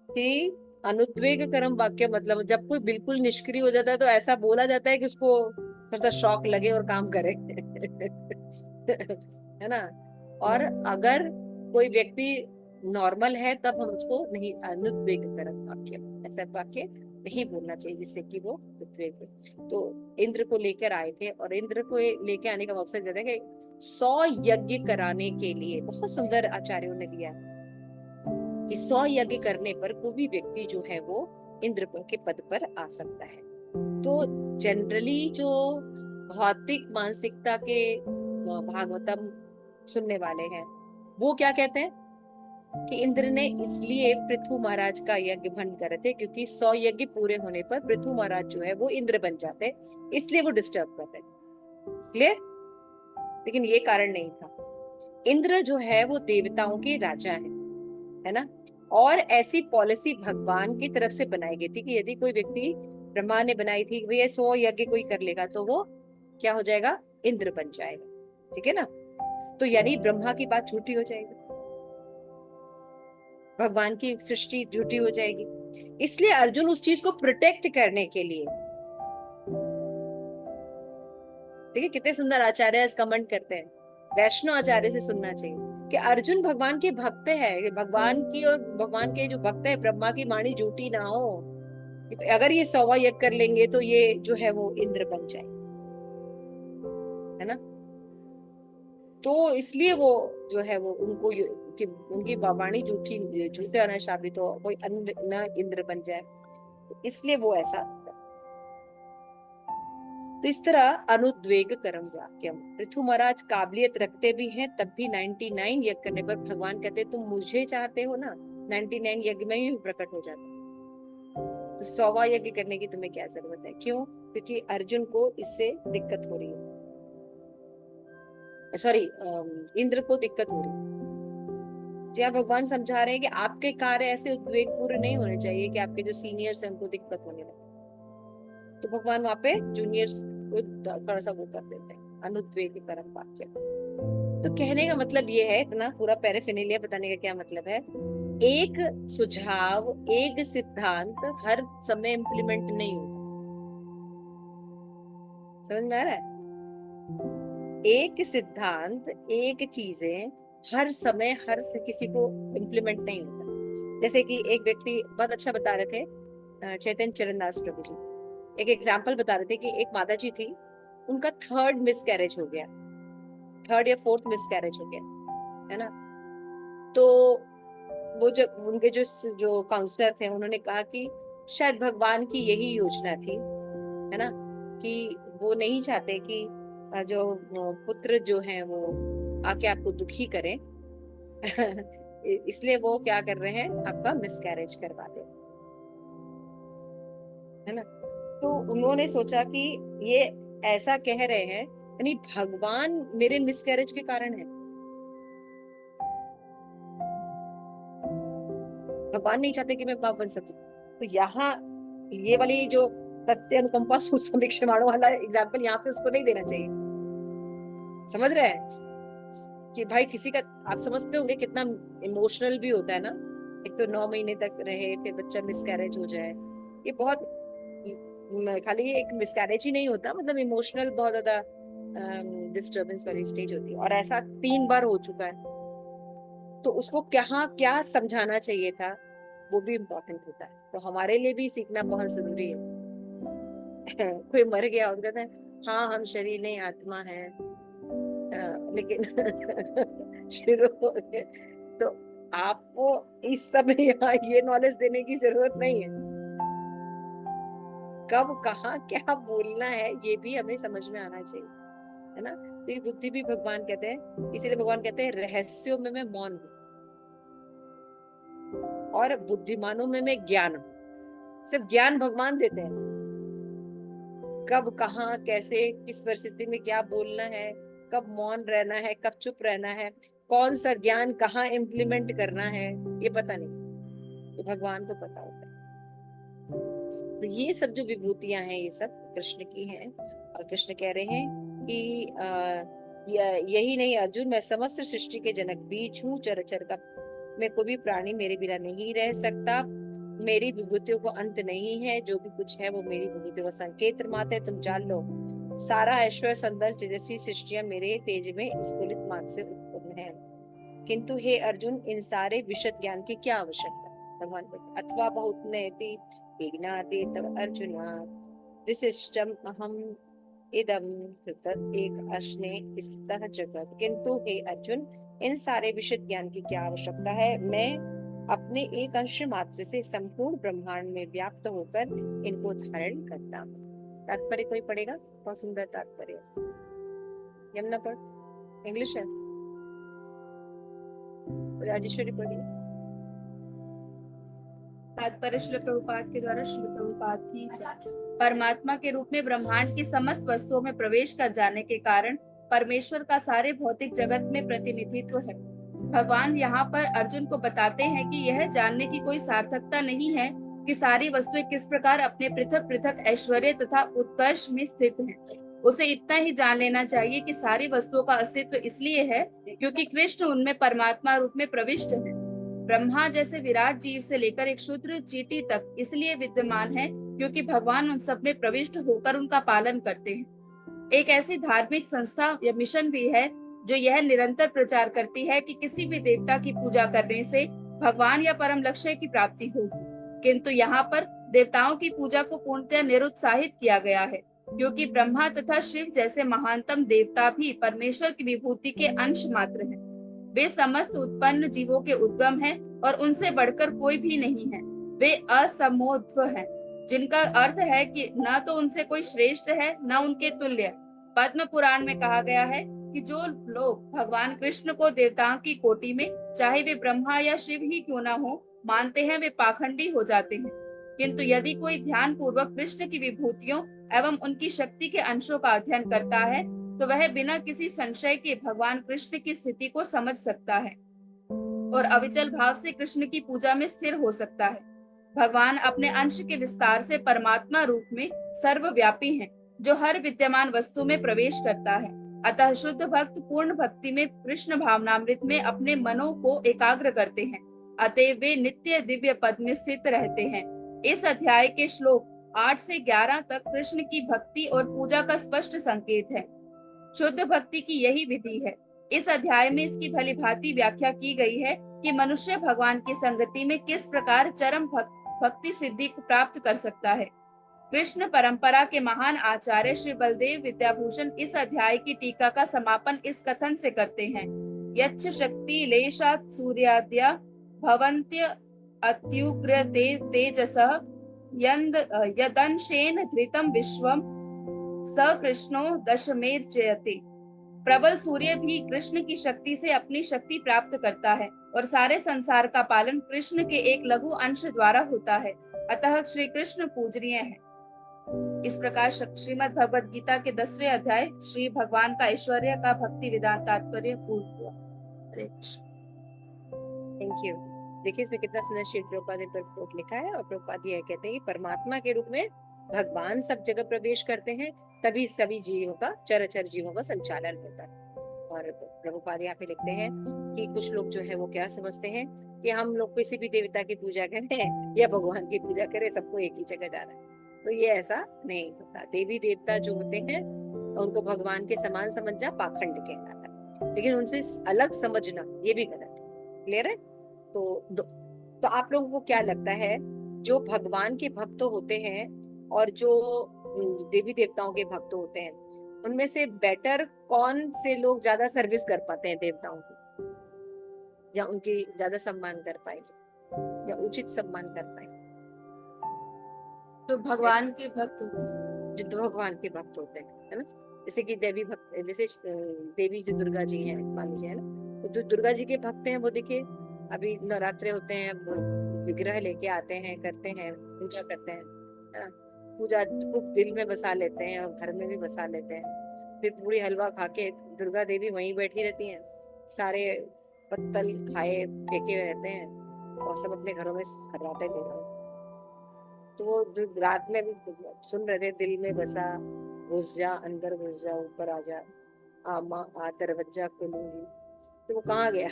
कि अनुद्वेग कर्म वाक्य मतलब जब कोई बिल्कुल निष्क्रिय हो जाता है तो ऐसा बोला जाता है कि उसको थोड़ा सा शॉक लगे और काम करे है ना। और अगर कोई व्यक्ति नॉर्मल है तब हम उसको नहीं, अनुद्वेग कर्म वाक्य, ऐसा वाक्य नहीं बोलना चाहिए जिससे कि वो उद्वेग हो। तो इंद्र को लेकर आए थे, और इंद्र को लेके आने का मकसद यह है कि 100 यज्ञ कराने के लिए, बहुत सुंदर आचार्यों ने दिया कि 100 यज्ञ करने पर कोई भी व्यक्ति जो है वो इंद्र के पद पर आ सकता है। तो जनरली जो भौतिक मानसिकता के भागवतम सुनने वाले हैं वो क्या कहते हैं कि इंद्र ने इसलिए पृथु महाराज का यज्ञ भंग करे थे क्योंकि 100 यज्ञ पूरे होने पर पृथु महाराज जो है वो इंद्र बन जाते, इसलिए वो डिस्टर्ब कर रहे थे। क्लियर? लेकिन ये कारण नहीं था। इंद्र जो है वो देवताओं के राजा है ना। और ऐसी पॉलिसी भगवान की तरफ से बनाई गई थी कि यदि कोई व्यक्ति, ब्रह्मा ने बनाई थी कि भैया 100 यज्ञ कोई कर लेगा तो वो क्या हो जाएगा, इंद्र बन जाएगा, ठीक है ना। तो यानी ब्रह्मा की बात झूठी हो जाएगी, भगवान की सृष्टि झूठी हो जाएगी। इसलिए अर्जुन उस चीज को प्रोटेक्ट करने के लिए, देखिए कितने सुंदर आचार्य कमेंट करते हैं, वैष्णव आचार्य से सुनना चाहिए कि अर्जुन भगवान के भक्त है, भगवान की और भगवान के जो भक्त है, ब्रह्मा की वाणी झूठी ना हो। अगर ये 100 यज्ञ कर लेंगे तो ये जो है वो इंद्र बन जाए, है ना। तो इसलिए वो जो है वो उनको कि उनकी वाणी झूठे होना साबित हो, कोई अन्य न इंद्र बन जाए, तो इसलिए वो ऐसा। तो इस तरह अनुद्वेग कर्म वाक्यम, पृथु महाराज काबिलियत रखते भी हैं तब भी 99 यज्ञ करने पर भगवान कहते तुम मुझे चाहते हो ना, 99 यज्ञ में ही प्रकट हो जाता, तो 100वां यज्ञ करने की तुम्हें क्या जरूरत है। क्यों? क्योंकि अर्जुन को इससे दिक्कत हो रही है, सॉरी इंद्र को दिक्कत हो रही है। तो भगवान समझा रहे हैं कि आपके कार्य ऐसे उद्वेग पूर्ण नहीं होने चाहिए कि आपके जो सीनियर्स हैं उनको दिक्कत होने लगे। तो भगवान वहां पे जूनियर्स को थोड़ा सा वो कर देते हैं, अनुद्वेग कर्म वाक्य। तो कहने का मतलब ये है, इतना पूरा पैराफिनेलिया बताने का क्या मतलब है, एक सुझाव, एक सिद्धांत हर समय इम्प्लीमेंट नहीं होता, समझ में आ रहा है? एक सिद्धांत, एक चीजें हर समय किसी को इम्प्लीमेंट नहीं होता। जैसे कि एक व्यक्ति बहुत अच्छा बता रहे थे, चैतन्य चरणदास प्रभु जी एक एग्जाम्पल बता रहे थे कि एक माता जी थी, उनका 3rd मिसकैरेज हो गया, 3rd या 4th मिसकैरेज हो गया, है ना। तो वो जब उनके जो काउंसलर थे उन्होंने कहा कि शायद भगवान की यही योजना थी, है ना, कि वो नहीं चाहते कि जो पुत्र जो हैं वो आके आपको दुखी करें इसलिए वो क्या कर रहे हैं, आपका मिसकैरेज करवा दे, है ना। तो उन्होंने सोचा कि ये ऐसा कह रहे हैं यानी भगवान मेरे मिसकैरेज के कारण है। भगवान नहीं चाहते कि मैं बाप बन सकूं। तो यहाँ ये वाली जो सत्य अनुकंपा सुसमीक्षमाणों वाला एग्जाम्पल यहाँ पे उसको नहीं देना चाहिए। समझ रहे हैं कि भाई किसी का, आप समझते होंगे कितना इमोशनल भी होता है ना। एक तो 9 महीने तक रहे, फिर बच्चा मिसकैरेज हो जाए, ये बहुत खाली एक मिसकैरेज ही नहीं होता, मतलब इमोशनल बहुत ज्यादा डिस्टर्बेंस वाली स्टेज होती है। और ऐसा 3 बार हो चुका है, तो उसको क्या समझाना चाहिए था वो भी इम्पोर्टेंट होता है। तो हमारे लिए भी सीखना बहुत जरूरी है कोई मर गया और कहते हैं हाँ हम शरीर नहीं आत्मा है, लेकिन शुरू हो गए। तो आपको इस समय यहाँ ये नॉलेज देने की जरूरत नहीं है, कब कहाँ क्या बोलना है ये भी हमें समझ में आना चाहिए, है ना। तो ये बुद्धि भी भगवान कहते हैं, इसीलिए भगवान कहते हैं रहस्यों में मैं मौन हूँ और बुद्धिमानों में मैं ज्ञान हूँ। सिर्फ ज्ञान भगवान देते हैं, कब कहाँ कैसे किस परिस्थिति में क्या बोलना है, कब मौन रहना है, कब चुप रहना है, कौन सा ज्ञान कहाँ इम्प्लीमेंट करना है, ये पता नहीं, तो भगवान को पता होता है। तो ये सब जो विभूतियां हैं ये सब कृष्ण की हैं, और कृष्ण कह रहे हैं कि यही नहीं अर्जुन, मैं समस्त सृष्टि के जनक बीज हूँ, चराचर का मैं कोई भी प्राणी मेरे बिना नहीं रह सकता, मेरी विभूतियों को अंत नहीं है, जो भी कुछ है वो मेरी विभूतियों का संकेत मात्र है। तुम जान लो सारा ऐश्वर्य संदल तेजस्वी सृष्टियां मेरे तेज में स्फुलित मार्ग से उत्पन्न है। किंतु हे अर्जुन, इन सारे विशद ज्ञान की क्या आवश्यकता? भगवान कहते अथवा बहुत नैति ज्ञाते तव अर्जुन विशिष्टम अहम इदम कृतः एक अस्ने स्थितः जगत। किंतु हे अर्जुन, इन सारे विशद ज्ञान की क्या आवश्यकता है? मैं अपने एक अंश मात्र से संपूर्ण ब्रह्मांड में व्याप्त होकर इनको धारण करता हूँ। तात्पर्य कोई पढ़ेगा? बहुत सुंदर तात्पर्य। यमुना पढ़, इंग्लिश है, राजेश्वरी पढ़िए। तात्पर्य श्रील प्रभुपाद के द्वारा श्रील प्रभुपाद की जय। परमात्मा के रूप में ब्रह्मांड की समस्त वस्तुओं में प्रवेश कर जाने के कारण परमेश्वर का सारे भौतिक जगत में प्रतिनिधित्व है। भगवान यहाँ पर अर्जुन को बताते हैं कि यह जानने की कोई सार्थकता नहीं है कि सारी वस्तुएं किस प्रकार अपने पृथक पृथक ऐश्वर्य तथा उत्कर्ष में स्थित हैं। उसे इतना ही जान लेना चाहिए कि सारी वस्तुओं का अस्तित्व इसलिए है क्योंकि कृष्ण उनमें परमात्मा रूप में प्रविष्ट है। ब्रह्मा जैसे विराट जीव से लेकर एक क्षुद्र चींटी तक इसलिए विद्यमान है क्योंकि भगवान उन सब में प्रविष्ट होकर उनका पालन करते हैं। एक ऐसी धार्मिक संस्था या मिशन भी है जो यह निरंतर प्रचार करती है कि किसी भी देवता की पूजा करने से भगवान या परम लक्ष्य की प्राप्ति होगी। किंतु यहाँ पर देवताओं की पूजा को पूर्णतः निरुत्साहित किया गया है क्योंकि ब्रह्मा तथा शिव जैसे महानतम देवता भी परमेश्वर की विभूति के अंश मात्र हैं। वे समस्त उत्पन्न जीवों के उद्गम हैं और उनसे बढ़कर कोई भी नहीं है। वे असमोध्व हैं, जिनका अर्थ है कि न तो उनसे कोई श्रेष्ठ है न उनके तुल्य। पद्म पुराण में कहा गया है कि जो लोग भगवान कृष्ण को देवताओं की कोटि में, चाहे वे ब्रह्मा या शिव ही क्यों न हो, मानते हैं, वे पाखंडी हो जाते हैं। किंतु यदि कोई ध्यान पूर्वक कृष्ण की विभूतियों एवं उनकी शक्ति के अंशों का अध्ययन करता है तो वह बिना किसी संशय के भगवान कृष्ण की स्थिति को समझ सकता है और अविचल भाव से कृष्ण की पूजा में स्थिर हो सकता है। भगवान अपने अंश के विस्तार से परमात्मा रूप में सर्वव्यापी हैं, जो हर विद्यमान वस्तु में प्रवेश करता है। अतः शुद्ध भक्त पूर्ण भक्ति में कृष्ण भावनामृत में अपने मनों को एकाग्र करते हैं, अतः वे नित्य दिव्य पद में स्थित रहते हैं। इस अध्याय के श्लोक 8 से 11 तक कृष्ण की भक्ति और पूजा का स्पष्ट संकेत है। शुद्ध भक्ति की यही विधि है। इस अध्याय में इसकी भली भांति व्याख्या की गई है कि मनुष्य भगवान की संगति में किस प्रकार चरम भक्ति सिद्धि को प्राप्त कर सकता है। कृष्ण परंपरा के महान आचार्य श्री बलदेव विद्याभूषण इस अध्याय की टीका का समापन इस कथन से करते हैं, यच्च शक्ति लेशात् सूर्याद्या भवन्त्य अत्युग्र तेजसः यदंशेन धृतम विश्वम स कृष्णो दशमेर्चयते। प्रबल सूर्य भी कृष्ण की शक्ति से अपनी शक्ति प्राप्त करता है और सारे संसार का पालन कृष्ण के एक लघु अंश द्वारा होता है। अतः श्री कृष्ण पूजनीय है। इस प्रकार श्रीमद् भगवद गीता के 10वें अध्याय श्री भगवान का ऐश्वर्य का भक्ति विधान तात्पर्य पूर्ण हुआ। हरे कृष्ण। Thank you. देखिए इसमें कितना सुंदर श्री प्रभुपाद ने पर लिखा है। और प्रभुपाद यह कहते हैं कि परमात्मा के रूप में भगवान सब जगह प्रवेश करते हैं, तभी सभी जीवों का, चराचर जीवों का संचालन होता है। और प्रभुपाद यहाँ पे लिखते हैं कि कुछ लोग जो है वो क्या समझते हैं कि हम लोग किसी भी देवता की पूजा करें या भगवान की पूजा करें, सबको एक ही जगह जाना है। तो ये ऐसा नहीं होता। देवी देवता जो होते हैं उनको भगवान के समान समझना पाखंड कहलाता है, लेकिन उनसे अलग समझना ये भी गलत है। क्लियर है? तो आप लोगों को क्या लगता है, जो भगवान के भक्त होते हैं और जो देवी देवताओं के भक्त होते हैं, उनमें से बेटर कौन से लोग ज्यादा सर्विस कर पाते हैं देवताओं की, या उनकी ज्यादा सम्मान कर पाएंगे, या उचित सम्मान कर पाएंगे? तो भगवान के भक्त होते हैं, जो भगवान के भक्त होते हैं, है ना। जैसे कि देवी भक्त, जैसे देवी जो दुर्गा जी हैं, मान लीजिए, है ना, तो जो दुर्गा जी के भक्त हैं वो देखिए अभी नवरात्रे होते हैं, विग्रह लेके आते हैं, करते हैं, पूजा करते हैं, है ना। पूजा खूब दिल में बसा लेते हैं और घर में भी बसा लेते हैं। फिर पूरी हलवा खा के दुर्गा देवी वहीं बैठी रहती हैं, सारे पत्तल खाए फेंके रहते हैं और सब अपने घरों में खर्राटे दे रहे हैं। तो वो जो रात में भी सुन रहे थे, दिल में बसा, घुस जा अंदर, घुस जा ऊपर, आ जा, आमा आ दरवाजा खोलूंगी, तो वो कहाँ गया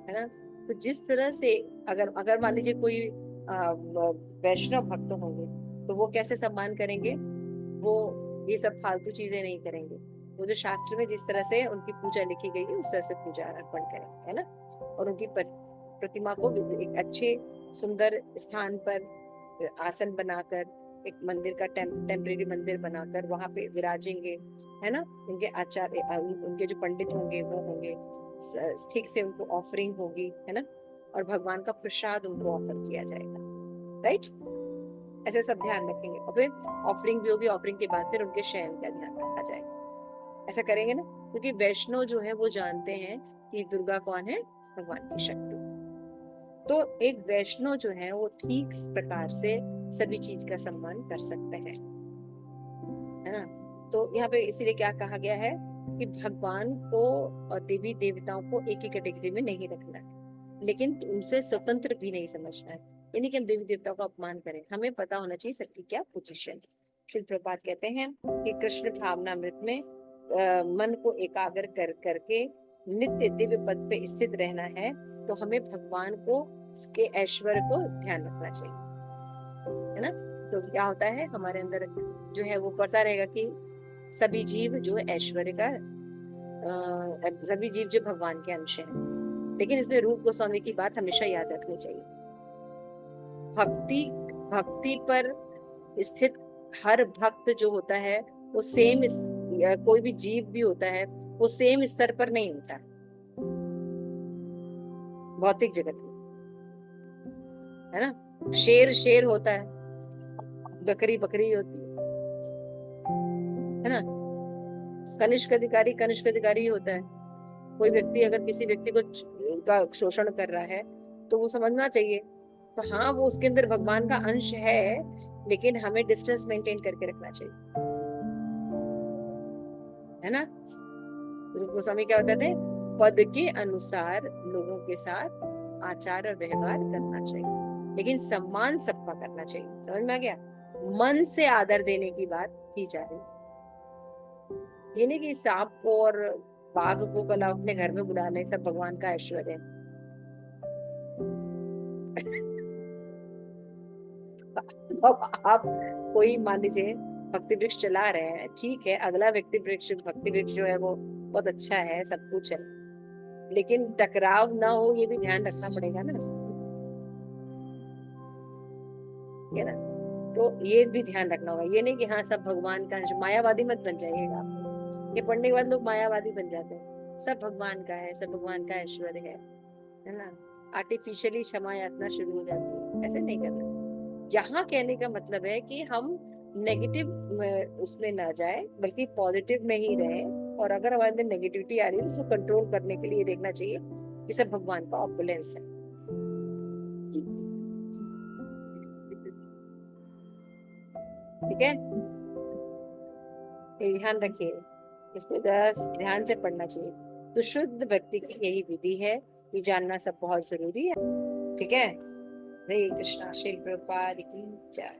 है ना। तो जिस तरह से अगर मान लीजिए कोई वैष्णव भक्त होंगे तो वो कैसे सम्मान करेंगे, वो ये सब फालतू चीजें नहीं करेंगे। वो जो शास्त्र में जिस तरह से उनकी पूजा लिखी गई है उस तरह से पूजा अर्पण करेंगे, है ना। और उनकी प्रतिमा को एक अच्छे सुंदर स्थान पर आसन बनाकर, एक मंदिर का टेम्परेरी मंदिर बनाकर वहां पे विराजेंगे, है ना। उनके आचार्य, उनके जो पंडित होंगे वो होंगे, ठीक से उनको ऑफरिंग होगी, है ना, और भगवान का प्रसाद उनको ऑफर किया जाएगा, राइट। ऐसे सब ध्यान रखेंगे। और फिर ऑफरिंग भी होगी, ऑफरिंग के बाद फिर उनके शयन का ध्यान रखा जाएगा। ऐसा करेंगे ना, क्योंकि वैष्णव जो है वो जानते हैं कि दुर्गा कौन है, भगवान की शक्ति। तो एक वैष्णव जो है वो ठीक प्रकार से सभी चीज का सम्मान कर सकते हैं, है ना। तो यहाँ पे इसीलिए क्या कहा गया है कि भगवान को और देवी देवताओं को एक ही कैटेगरी में नहीं रखना है, लेकिन उनसे स्वतंत्र भी नहीं समझना है। यानी कि हम देवी देवताओं का अपमान करें, हमें पता होना चाहिए सबकी क्या पोजीशन। श्री प्रभुपाद कहते हैं कि कृष्ण भावनामृत में मन को एकाग्र करके नित्य दिव्य पद पे स्थित रहना है। तो हमें भगवान को के ऐश्वर्य को ध्यान रखना चाहिए, है ना। तो क्या होता है, हमारे अंदर जो है वो पता रहेगा कि सभी जीव जो है ऐश्वर्य का, सभी जीव जो भगवान के अंश हैं। लेकिन इसमें रूप गोस्वामी की बात हमेशा याद रखनी चाहिए। भक्ति पर स्थित हर भक्त जो होता है वो सेम, कोई भी जीव भी होता है वो सेम स्तर पर नहीं होता भौतिक जगत में, है ना। शेर होता है, बकरी होती है ना। कनिष्क अधिकारी होता है। कोई व्यक्ति अगर किसी व्यक्ति को शोषण कर रहा है तो वो समझना चाहिए, तो हाँ वो उसके अंदर भगवान का अंश है, लेकिन हमें डिस्टेंस मेंटेन करके रखना चाहिए, है ना। रूप गोस्वामी क्या बताते हैं, पद के अनुसार लोगों के साथ आचार और व्यवहार करना चाहिए, लेकिन सम्मान सबका करना चाहिए। समझ में आ गया? मन से आदर देने की बात की जा रही, ये नहीं कि सांप को और बाघ को कल अपने घर में बुला ले, सब भगवान का ऐश्वर्य है। अब आप कोई मान लीजिए भक्ति वृक्ष चला रहे हैं, ठीक है, अगला भक्ति वृक्ष जो है वो बहुत अच्छा है, सब कुछ है, लेकिन टकराव ना हो ये भी ध्यान रखना पड़ेगा ना, है ना। तो ये भी ध्यान रखना होगा, ये नहीं कि हाँ सब भगवान का अंश, मायावादी मत बन जाइएगा आप। ये पढ़ने के बाद लोग मायावादी बन जाते हैं, सब भगवान का है, सब भगवान का ऐश्वर्य है ना। आर्टिफिशियली क्षमा याचना शुरू हो जाती है, ऐसे नहीं करना। यहाँ कहने का मतलब है कि हम नेगेटिव उसमें ना जाए, बल्कि पॉजिटिव में ही रहे, और अगर हमारे अंदर नेगेटिविटी आ रही है तो उसको कंट्रोल करने के लिए देखना चाहिए कि सब भगवान का ऑपुलेंस है। ठीक है, ये ध्यान रखिए, इसको ध्यान से पढ़ना चाहिए। तो शुद्ध भक्ति की यही विधि है, ये जानना सब बहुत जरूरी है। ठीक है, हरे कृष्णा, श्रील प्रभुपाद की जय।